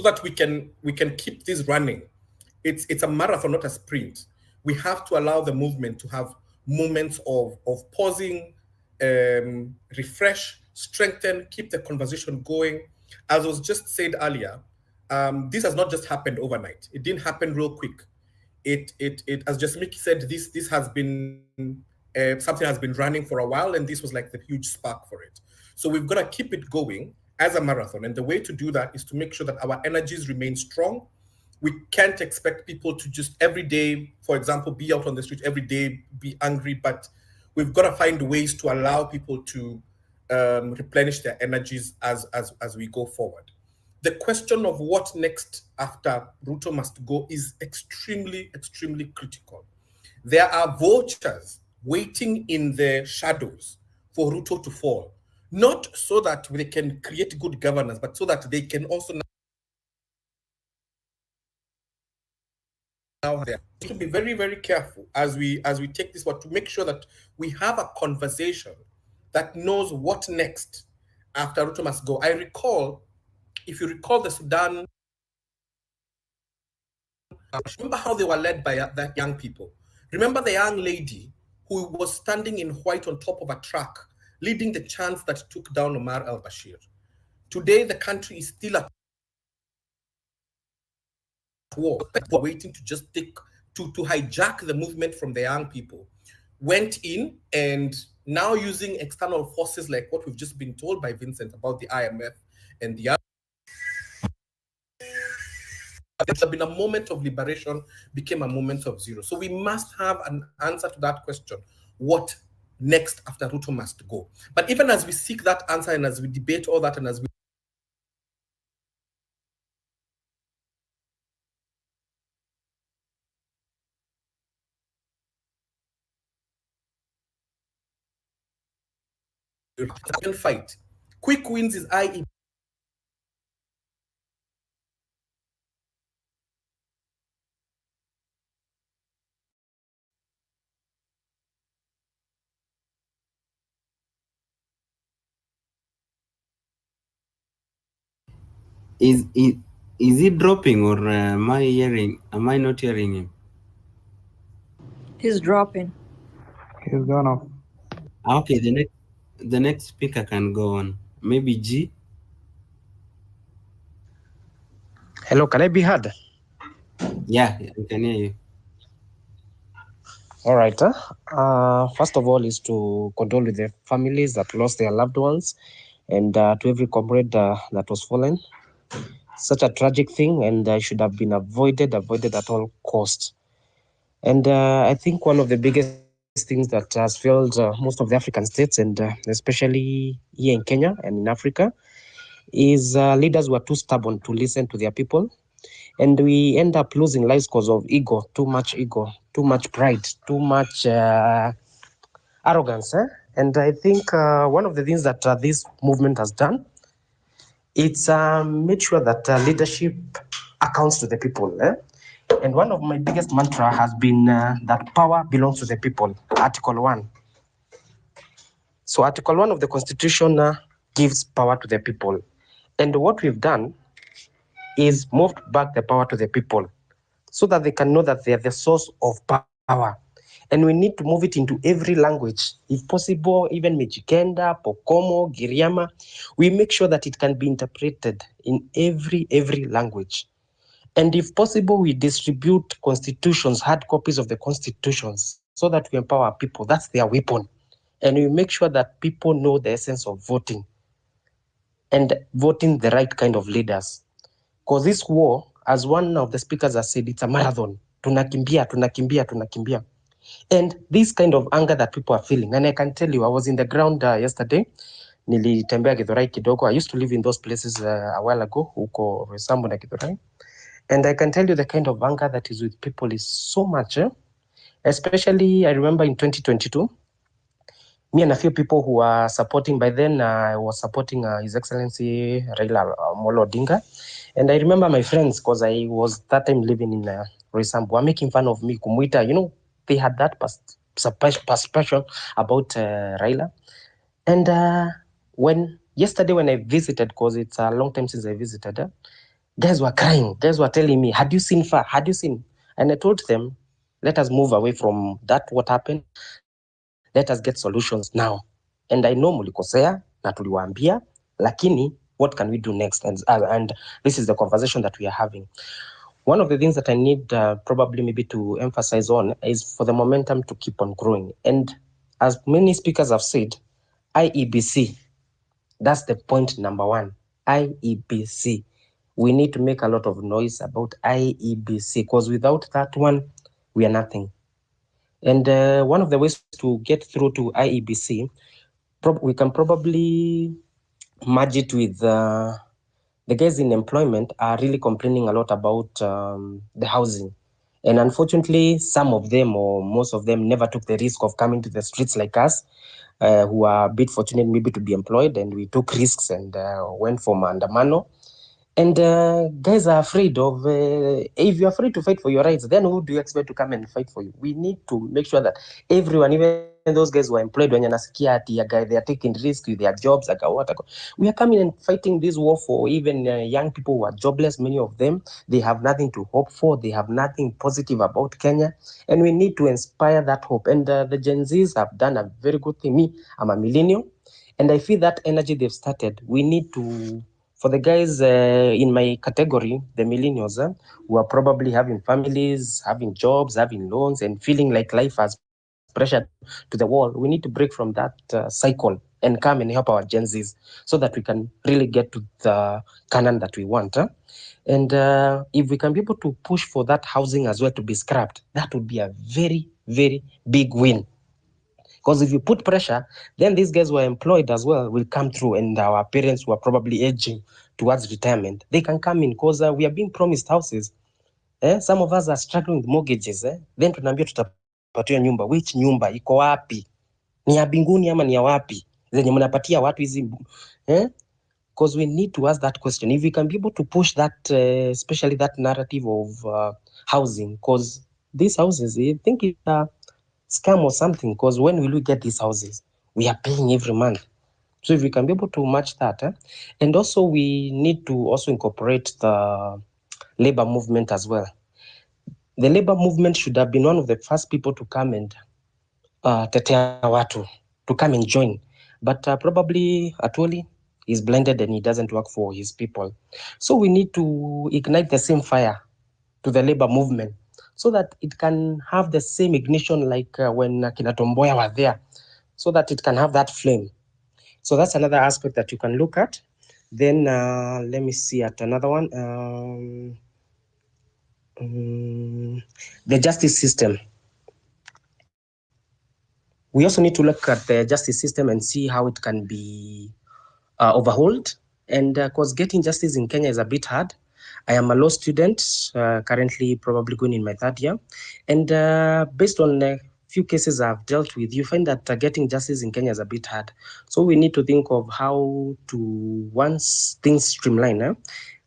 that we can keep this running, it's a marathon, not a sprint. We have to allow the movement to have moments of pausing, refresh, strengthen, keep the conversation going. As was just said earlier, this has not just happened overnight. It didn't happen real quick. It as just Mickey said, this has been something has been running for a while, and this was like the huge spark for it. So we've got to keep it going as a marathon, and the way to do that is to make sure that our energies remain strong. We can't expect people to just every day, for example, be out on the street every day, be angry, but we've got to find ways to allow people to replenish their energies as we go forward. The question of what next after Ruto must go is extremely, extremely critical. There are vultures waiting in the shadows for Ruto to fall, not so that they can create good governance, but so that they can also now there. We should be very, very careful as we take this one to make sure that we have a conversation that knows what next after Ruto must go. I recall, if you recall the Sudan, remember how they were led by that young people. Remember the young lady who was standing in white on top of a truck, leading the chants that took down Omar al-Bashir. Today, the country is still at war. People are waiting to just to hijack the movement from the young people. Went in, and now using external forces like what we've just been told by Vincent about the IMF and the other. There's been a moment of liberation, became a moment of zero. So we must have an answer to that question. What next after Ruto must go? But even as we seek that answer and as we debate all that and as we fight, quick wins is IE. Is he dropping, or am I not hearing him? He's dropping. He's gone off. Okay, the next speaker can go on. Maybe G. Hello, can I be heard? Yeah, I can hear you. All right. First of all, is to condole with the families that lost their loved ones, and to every comrade that was fallen. Such a tragic thing, and should have been avoided at all costs. And I think one of the biggest things that has failed most of the African states, and especially here in Kenya and in Africa, is leaders were too stubborn to listen to their people. And we end up losing lives because of ego, too much pride, too much arrogance. And I think one of the things that this movement has done, it's made sure that leadership accounts to the people. And one of my biggest mantra has been that power belongs to the people, Article 1. So Article 1 of the Constitution gives power to the people. And what we've done is moved back the power to the people so that they can know that they are the source of power. And we need to move it into every language, if possible, even Mijikenda, Pokomo, Giriama. We make sure that it can be interpreted in every language. And if possible, we distribute constitutions, hard copies of the constitutions, so that we empower people. That's their weapon. And we make sure that people know the essence of voting and voting the right kind of leaders. Because this war, as one of the speakers has said, it's a marathon. Tunakimbia. And this kind of anger that people are feeling, and I can tell you, I was in the ground yesterday, nilitembea Githurai kidogo. I used to live in those places a while ago, huko Roysambu na Githurai. And I can tell you the kind of anger that is with people is so much. Especially, I remember in 2022, me and a few people who were supporting, by then I was supporting His Excellency Raila Amolo Odinga. And I remember my friends, because I was that time living in Roysambu, were making fun of me, Kumuita. You know, they had that perception about Raila. And yesterday when I visited, because it's a long time since I visited, guys were crying. Guys were telling me, had you seen far? Had you seen? And I told them, let us move away from that, what happened. Let us get solutions now. And I know mulikosea, na tuliwaambia, lakini what can we do next? And this is the conversation that we are having. One of the things that I need probably maybe to emphasize on is for the momentum to keep on growing. And as many speakers have said, IEBC, that's the point number one, IEBC. We need to make a lot of noise about IEBC, because without that one, we are nothing. And one of the ways to get through to IEBC, we can probably merge it with the guys in employment are really complaining a lot about the housing. And unfortunately, some of them or most of them never took the risk of coming to the streets like us, who are a bit fortunate maybe to be employed, and we took risks and went for maandamano. And guys are afraid of, if you're afraid to fight for your rights, then who do you expect to come and fight for you? We need to make sure that everyone, even those guys who are employed, when you're they are taking risks with their jobs, we are coming and fighting this war for even young people who are jobless. Many of them, they have nothing to hope for. They have nothing positive about Kenya. And we need to inspire that hope. And the Gen Zs have done a very good thing. Me, I'm a millennial. And I feel that energy they've started, we need to, for the guys in my category, the millennials, who are probably having families, having jobs, having loans, and feeling like life has pressured to the wall, we need to break from that cycle and come and help our Gen Zs so that we can really get to the canon that we want. And if we can be able to push for that housing as well to be scrapped, that would be a very, very big win. Because if you put pressure, then these guys who are employed as well will come through, and our parents who are probably aging towards retirement, they can come in, because we are being promised houses. Some of us are struggling with mortgages. Then tunaambia tutapatiwa nyumba. Which nyumba? Iko wapi? Ni ya binguni ama ni ya wapi? Zenye mnapatia watu hizi. Because we need to ask that question. If we can be able to push that, especially that narrative of housing, because these houses, I think it's a scam or something, because when will we get these houses? We are paying every month. So if we can be able to match that, and also we need to also incorporate the labor movement as well. The labor movement should have been one of the first people to come and tetea watu, to come and join. But probably Atwoli is blinded and he doesn't work for his people. So we need to ignite the same fire to the labor movement so that it can have the same ignition like when Kina Tomboya were there, so that it can have that flame. So that's another aspect that you can look at. Then let me see at another one. The justice system. We also need to look at the justice system and see how it can be overhauled. And because getting justice in Kenya is a bit hard. I am a law student, currently probably going in my third year. And based on a few cases I've dealt with, you find that getting justice in Kenya is a bit hard. So we need to think of how to, once things streamline,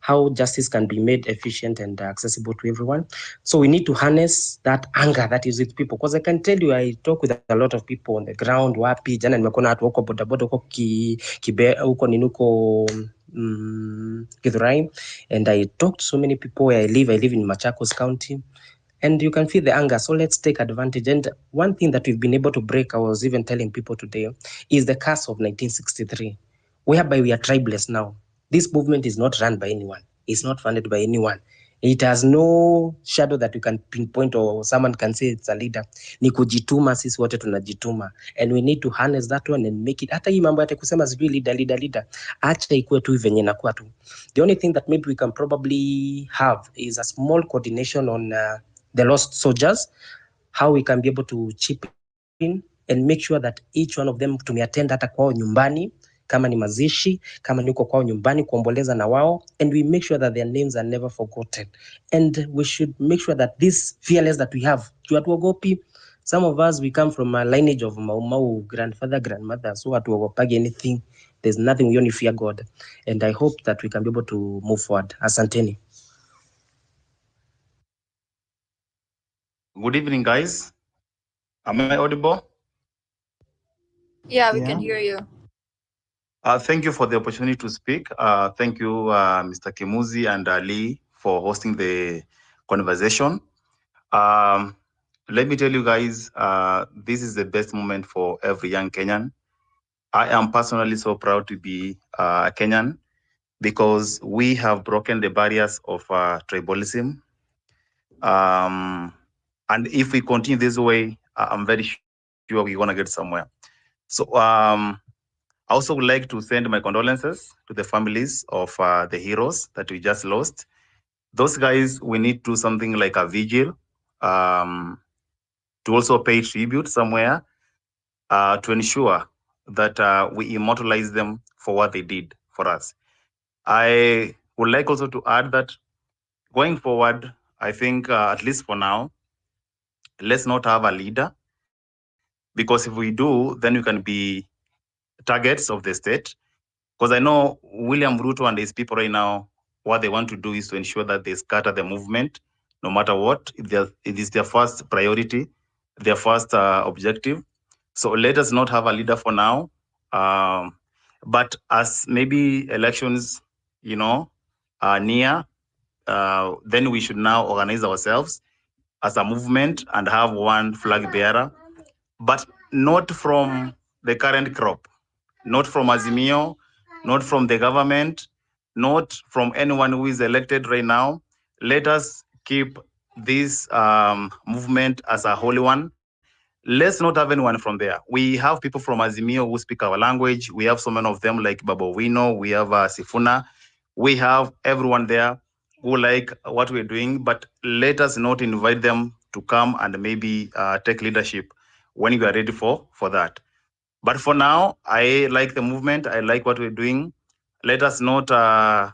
how justice can be made efficient and accessible to everyone. So we need to harness that anger that is with people. Because I can tell you, I talk with a lot of people on the ground, wapi, jana nimekuwa na watu wako bodaboda huko huko ninuko Githurai, and I talked to so many people where I live in Machakos County, and you can feel the anger. So let's take advantage. And one thing that we've been able to break, I was even telling people today, is the curse of 1963, whereby we are tribeless now. This movement is not run by anyone. It's not funded by anyone. It has no shadow that you can pinpoint or someone can say it's a leader. Ni kujituma, sisi wote tunajituma. And we need to harness that one and make it. Hata hii mambo yate kusema sijui leader. Acha ikuwe tu venye inakuwa tu. The only thing that maybe we can probably have is a small coordination on the lost soldiers, how we can be able to chip in and make sure that each one of them tumeattend hata kwao nyumbani, kama ni mazishi, kama niko kwao nyumbani kuomboleza na wao, and we make sure that their names are never forgotten. And we should make sure that this fearless that we have, hatuogopi. Some of us, we come from a lineage of Mau, grandfather, grandmother, so hatuogopagi anything. There's nothing, we only fear God. And I hope that we can be able to move forward. Asanteni. Good evening, guys. Am I audible? Yeah, we can hear you. Thank you for the opportunity to speak. Thank you, Mr. Kimuzi and Ali, for hosting the conversation. Let me tell you guys, this is the best moment for every young Kenyan. I am personally so proud to be a Kenyan because we have broken the barriers of tribalism. And if we continue this way, I'm very sure we're going to get somewhere. So I also would like to send my condolences to the families of the heroes that we just lost. Those guys, we need to do something like a vigil to also pay tribute somewhere to ensure that we immortalize them for what they did for us. I would like also to add that going forward, I think at least for now, let's not have a leader, because if we do, then we can be targets of the state. Because I know William Ruto and his people right now, what they want to do is to ensure that they scatter the movement, no matter what. It is their first priority, their first objective. So let us not have a leader for now. But as maybe elections, are near, then we should now organize ourselves as a movement and have one flag bearer, but not from the current crop, not from Azimio, not from the government, not from anyone who is elected right now. Let us keep this movement as a holy one. Let's not have anyone from there. We have people from Azimio who speak our language. We have so many of them like Babo Wino, we have Sifuna. We have everyone there who like what we're doing, but let us not invite them to come and maybe take leadership when you are ready for that. But for now, I like the movement. I like what we're doing. Let us not, forget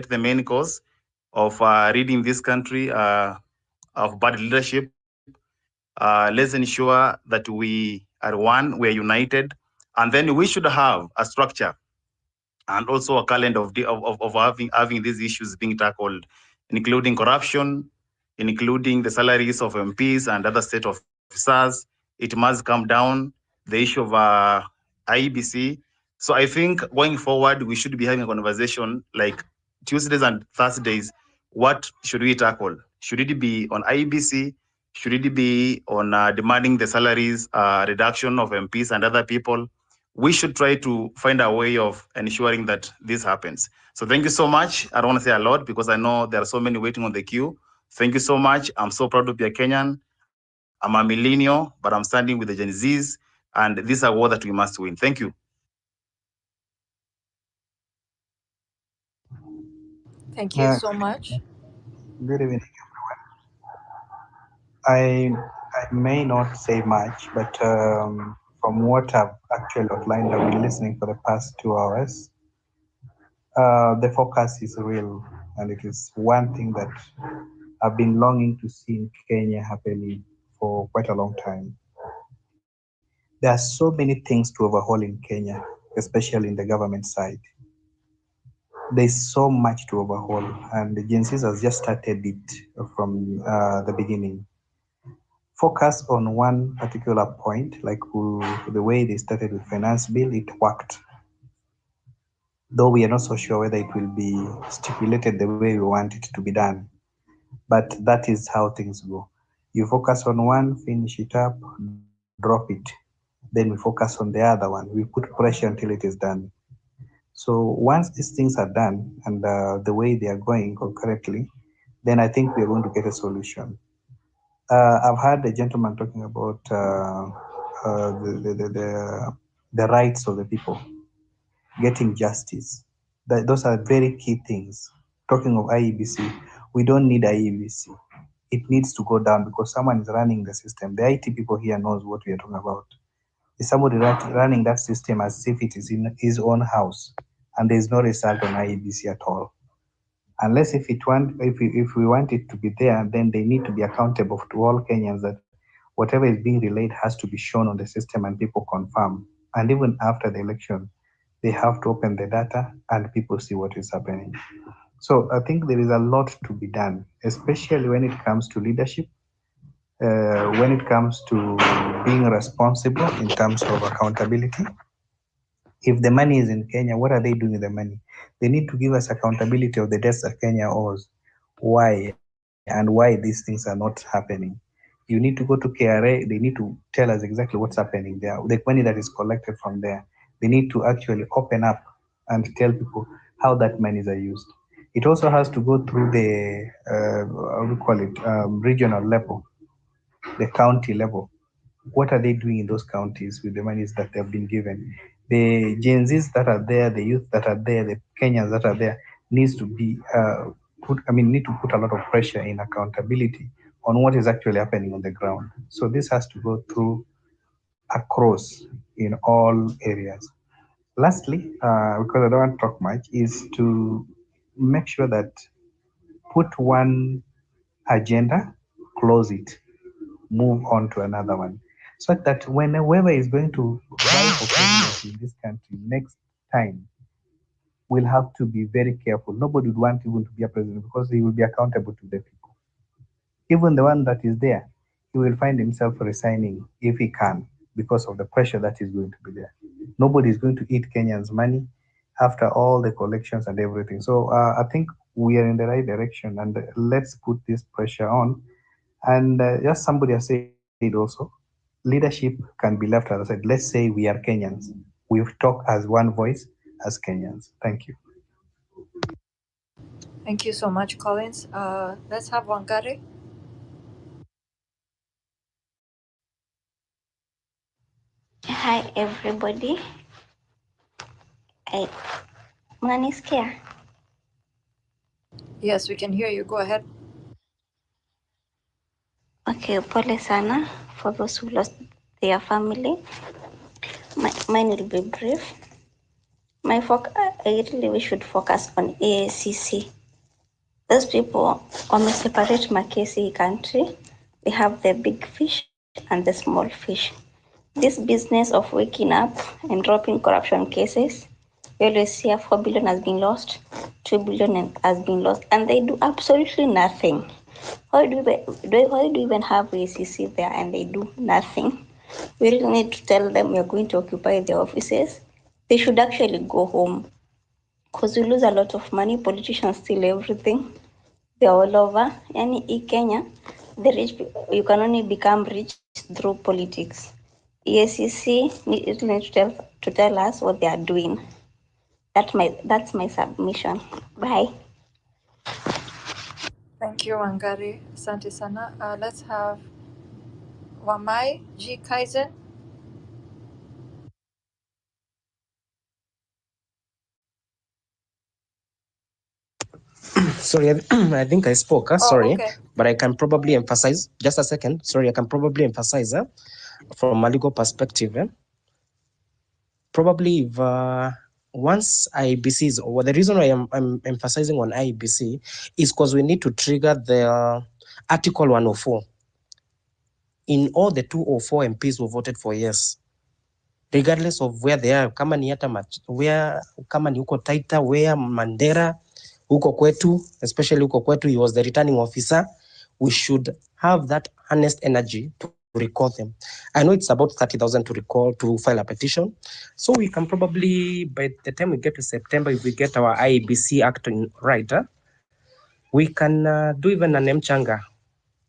the main cause of ridding this country of bad leadership. Let's ensure that we are one, we are united, and then we should have a structure and also a calendar of having these issues being tackled, including corruption, including the salaries of MPs and other state officers. It must come down. The issue of IEBC. So I think going forward, we should be having a conversation like Tuesdays and Thursdays. What should we tackle? Should it be on IEBC? Should it be on demanding the salaries reduction of MPs and other people? We should try to find a way of ensuring that this happens. So thank you so much. I don't want to say a lot because I know there are so many waiting on the queue. Thank you so much. I'm so proud to be a Kenyan. I'm a millennial, but I'm standing with the Gen Zs, and this is a war that we must win. Thank you. Thank you so much. Good evening, everyone. I may not say much, but from what I've actually outlined, I've been listening for the past 2 hours. The focus is real, and it is one thing that I've been longing to see in Kenya happening for quite a long time. There are so many things to overhaul in Kenya, especially in the government side. There's so much to overhaul, and the Gen Zs has just started it from the beginning. Focus on one particular point, like the way they started with finance bill, it worked. Though we are not so sure whether it will be stipulated the way we want it to be done, but that is how things go. You focus on one, finish it up, drop it. Then we focus on the other one. We put pressure until it is done. So once these things are done and the way they are going concurrently, then I think we are going to get a solution. I've heard the gentleman talking about the rights of the people, getting justice. Those are very key things. Talking of IEBC, we don't need IEBC. It needs to go down because someone is running the system. The IT people here knows what we are talking about. Is somebody running that system as if it is in his own house, and there is no result on IEBC at all. Unless if we want it to be there, then they need to be accountable to all Kenyans that whatever is being relayed has to be shown on the system and people confirm. And even after the election, they have to open the data and people see what is happening. So I think there is a lot to be done, especially when it comes to leadership, when it comes to being responsible in terms of accountability. If the money is in Kenya, what are they doing with the money? They need to give us accountability of the debts that Kenya owes. Why and why these things are not happening. You need to go to KRA, they need to tell us exactly what's happening there, the money that is collected from there. They need to actually open up and tell people how that monies are used. It also has to go through the, how do you call it, regional level, the county level. What are they doing in those counties with the monies that they have been given? The Gen Zs that are there, the youth that are there, the Kenyans that are there, needs to be need to put a lot of pressure in accountability on what is actually happening on the ground. So this has to go through across in all areas. Lastly, because I don't want to talk much, is to make sure that put one agenda, close it, move on to another one. So that when whoever is going to vie for presidency in this country next time will have to be very careful. Nobody would want even to be a president because he will be accountable to the people. Even the one that is there, he will find himself resigning if he can because of the pressure that is going to be there. Nobody is going to eat Kenyans' money after all the collections and everything. So I think we are in the right direction, and let's put this pressure on. And just somebody has said also, leadership can be left as I said. Let's say we are Kenyans. We've talked as one voice as Kenyans. Thank you. Thank you so much, Collins. Let's have Wangari. Hi everybody. I Mnanisikia? Yes, we can hear you. Go ahead. Okay, pole sana for those who lost their family. Mine will be brief. I really wish we should focus on AACC. Those people separate Makesi country. They have the big fish and the small fish. This business of waking up and dropping corruption cases, we always hear 4 billion has been lost, 2 billion has been lost, and they do absolutely nothing. Why do we even have ACC there and they do nothing? We really need to tell them we are going to occupy their offices. They should actually go home because we lose a lot of money. Politicians steal everything. They're all over. Yani in Kenya, the rich, you can only become rich through politics. EACC need to tell us what they are doing. That's my submission. Bye. Thank you, Wangari. Asante sana. Let's have Wamai G. Kaizen. Sorry, I think I spoke. Sorry, okay. but I can probably emphasize. Just a second. Sorry, I can probably emphasize from a legal perspective. Probably if once IEBC is over, the reason why I'm emphasizing on IEBC is because we need to trigger the Article 104. In all the 204 MPs who voted for yes, regardless of where they are, kama ni hata where, kama ni huko Taita, where Mandera, huko kwetu, especially huko kwetu, he was the returning officer. We should have that honest energy to recall them. I know it's about 30,000 to file a petition. So we can probably, by the time we get to September, if we get our IEBC act right, we can do even an mchanga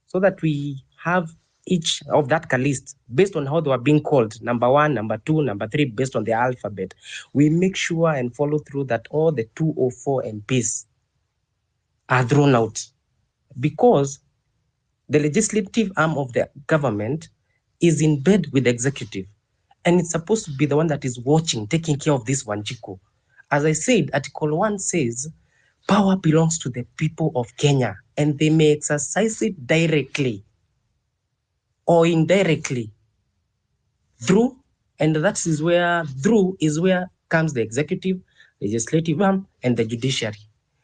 so that we have each of that list based on how they were being called, number 1, number 2, number 3, based on the alphabet. We make sure and follow through that all the 204 MPs are thrown out, because the legislative arm of the government is in bed with the executive, and it's supposed to be the one that is watching, taking care of this Wanjiku. As I said, Article 1 says, power belongs to the people of Kenya, and they may exercise it directly or indirectly through, and that is where comes the executive, legislative arm, and the judiciary.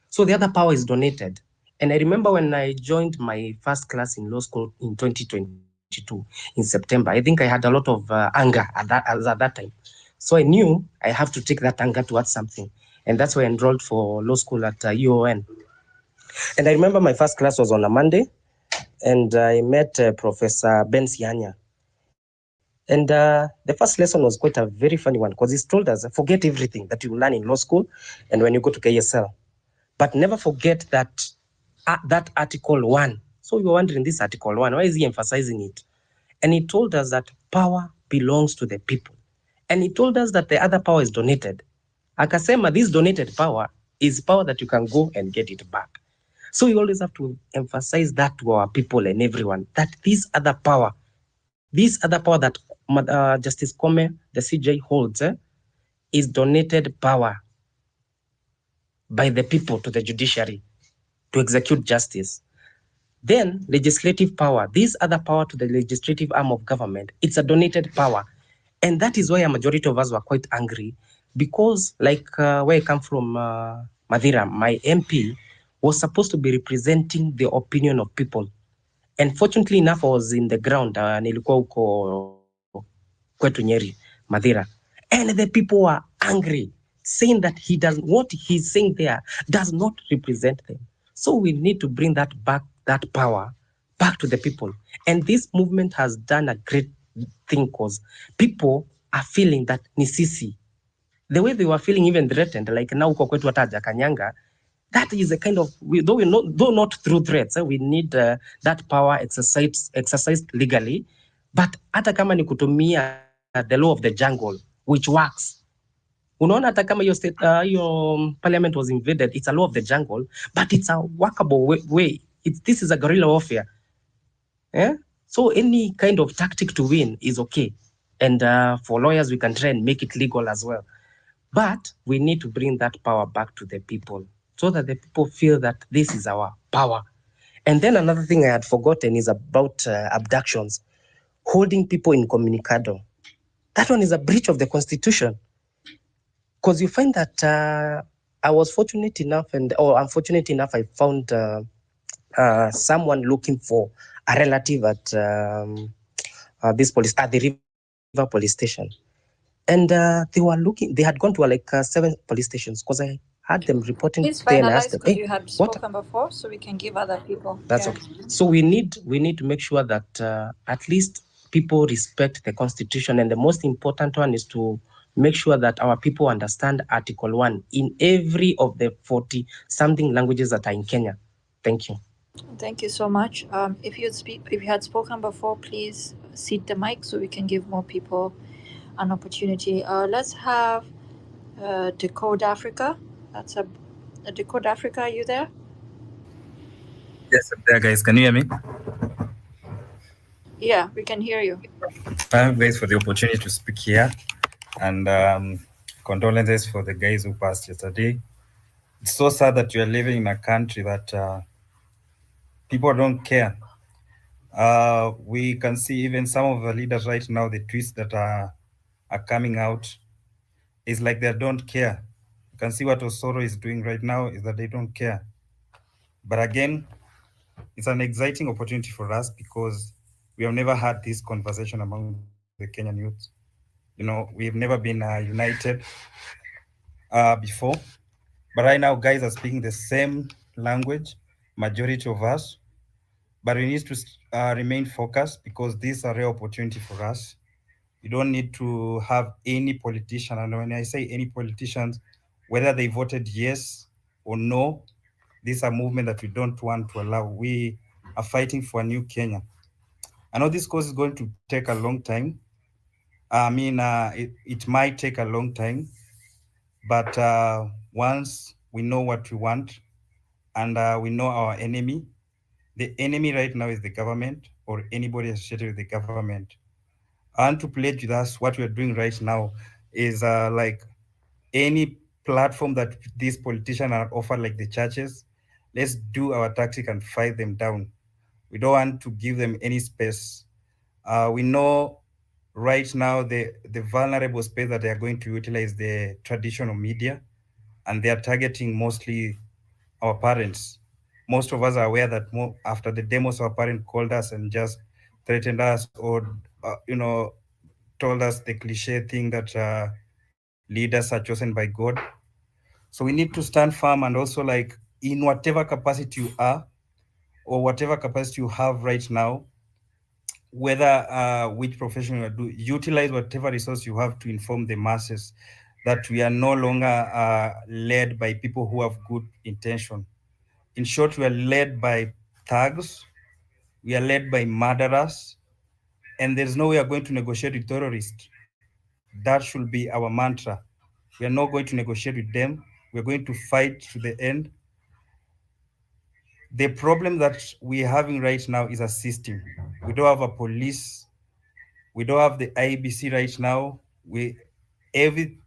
So the other power is donated. And I remember when I joined my first class in law school in 2022 in September, I think I had a lot of anger at that time. So I knew I have to take that anger towards something. And that's why I enrolled for law school at UON. And I remember my first class was on a Monday, and I met Professor Ben Sianya. And the first lesson was quite a very funny one, because he told us, forget everything that you learn in law school and when you go to KSL, but never forget that Article 1. So we were wondering, this Article 1, why is he emphasizing it? And he told us that power belongs to the people. And he told us that the other power is donated. Akasema, this donated power is power that you can go and get it back. So we always have to emphasize that to our people and everyone, that this other power that Justice Kome, the CJ, holds is donated power by the people to the judiciary to execute justice. Then legislative power, this other power to the legislative arm of government, it's a donated power. And that is why a majority of us were quite angry, because like where I come from, Madhira, my MP was supposed to be representing the opinion of people. And fortunately enough, I was in the ground, nilikuwa huko kwetu Nyeri, Madhira. And the people were angry, saying that what he's saying there does not represent them. So we need to bring that power back to the people. And this movement has done a great thing, because people are feeling that ni sisi. The way they were feeling even threatened, like now uko kwetu hata Kanyanga, that is a kind of, though not through threats, we need that power exercised legally, but hata kama ni kutumia the law of the jungle, which works. Unaona hata kama your parliament was invaded, it's a law of the jungle, but it's a workable way. This is a guerrilla warfare. Yeah? So any kind of tactic to win is okay. And for lawyers, we can try and make it legal as well. But we need to bring that power back to the people, so that the people feel that this is our power. And then another thing I had forgotten is about abductions, holding people incommunicado. That one is a breach of the Constitution, because you find that I was fortunate enough, or unfortunate enough, I found someone looking for a relative at the River Police Station. And they had gone to like 7 police stations, because I had them reporting. Please finalize, because you had spoken before, so we can give other people. That's okay. So we need to make sure that at least people respect the Constitution, and the most important one is to make sure that our people understand Article 1 in every of the 40-something languages that are in Kenya. Thank you. Thank you so much. If you had spoken before, please seat the mic so we can give more people an opportunity. Let's have Decode Africa. That's a Decode Africa. Are you there? Yes, I'm there, guys. Can you hear me? Yeah, we can hear you. Thank you guys for the opportunity to speak here, and condolences for the guys who passed yesterday. it's so sad that you are living in a country that people don't care. We can see even some of the leaders right now, the tweets that are coming out is like they don't care. You can see what Osoro is doing right now is that they don't care. But again, it's an exciting opportunity for us because we have never had this conversation among the Kenyan youth. We've never been united before. But right now, guys are speaking the same language, majority of us. But we need to remain focused because this is a real opportunity for us. You don't need to have any politician, and when I say any politicians, whether they voted yes or no, this is a movement that we don't want to allow. We are fighting for a new Kenya. I know this course is going to take a long time. It might take a long time, but once we know what we want and we know our enemy, the enemy right now is the government or anybody associated with the government. And to pledge with us, what we're doing right now is like any platform that these politicians are offered, like the churches, let's do our tactic and fight them down. We don't want to give them any space. We know right now the vulnerable space that they are going to utilize the traditional media, and they are targeting mostly our parents. Most of us are aware that after the demos, our parents called us and just threatened us or, told us the cliche thing that leaders are chosen by God. So we need to stand firm and also like in whatever capacity you are or whatever capacity you have right now, whether which profession you do, utilize whatever resource you have to inform the masses that we are no longer led by people who have good intention. In short, we are led by thugs, we are led by murderers, and there's no way we are going to negotiate with terrorists. That should be our mantra. We are not going to negotiate with them. We're going to fight to the end. The problem that we're having right now is a system. We don't have a police. We don't have the IBC right now. Every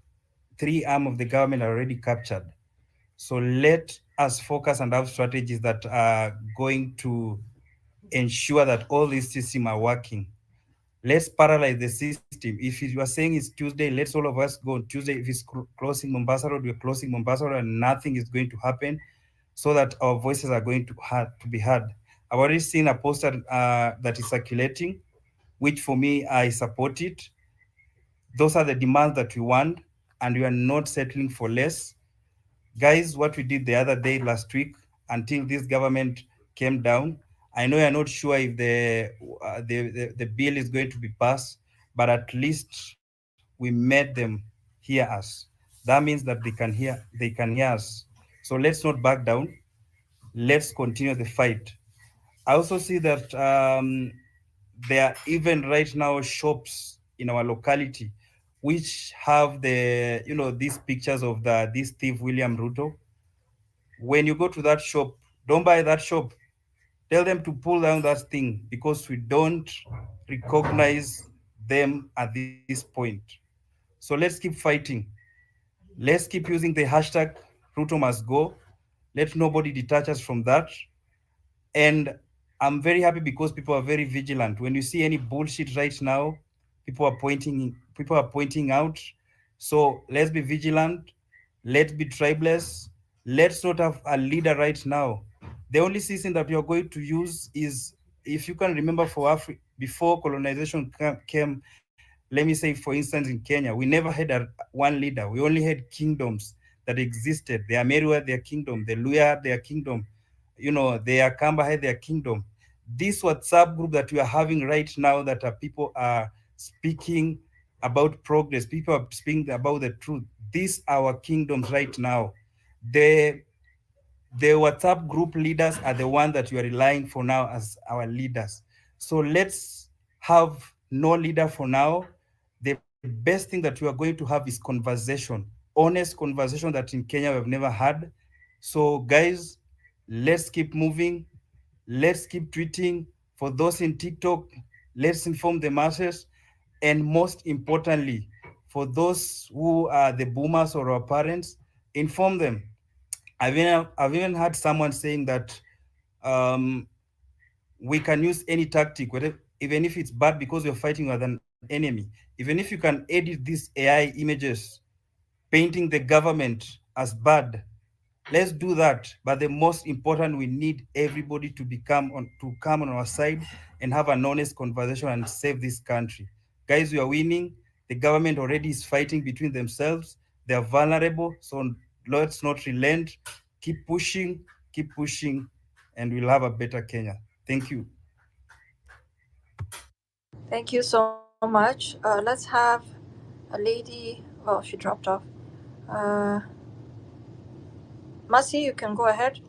three arm of the government are already captured. So let us focus and have strategies that are going to ensure that all these systems are working. Let's paralyze the system. If you are saying it's Tuesday, let's all of us go on Tuesday. If it's closing Mombasa Road, we're closing Mombasa Road and nothing is going to happen so that our voices are going to be heard. I've already seen a poster that is circulating, which for me, I support it. Those are the demands that we want, and we are not settling for less. Guys, what we did the other day, last week, until this government came down, I know you're not sure if the bill is going to be passed, but at least we made them hear us. That means that they can hear us. So let's not back down. Let's continue the fight. I also see that there are even right now shops in our locality which have these pictures of this thief William Ruto. When you go to that shop, don't buy that shop. Tell them to pull down that thing because we don't recognize them at this point. So let's keep fighting. Let's keep using the hashtag Ruto must go. Let nobody detach us from that. And I'm very happy because people are very vigilant. When you see any bullshit right now, people are pointing out. So let's be vigilant. Let's be tribeless. Let's not have a leader right now. The only system that we are going to use is, if you can remember, for Africa before colonization came, let me say, for instance, in Kenya, we never had one leader. We only had kingdoms that existed. The Ameru had their kingdom, the Luya had their kingdom, the Akamba had their kingdom. This WhatsApp group that we are having right now, that people are speaking about progress, people are speaking about the truth. These are our kingdoms right now. The WhatsApp group leaders are the ones that we are relying for now as our leaders. So let's have no leader for now. The best thing that we are going to have is conversation, honest conversation that in Kenya we've never had. So guys, let's keep moving. Let's keep tweeting. For those in TikTok, let's inform the masses. And most importantly, for those who are the boomers or our parents, inform them. I've even heard someone saying that we can use any tactic, whatever, even if it's bad because we're fighting with an enemy. Even if you can edit these AI images painting the government as bad, let's do that. But the most important, we need everybody to come on our side and have an honest conversation and save this country. Guys, we are winning. The government already is fighting between themselves. They are vulnerable. So let's not relent. Keep pushing, and we'll have a better Kenya. Thank you. Thank you so much. Let's have a lady. Well, she dropped off. Masi, you can go ahead.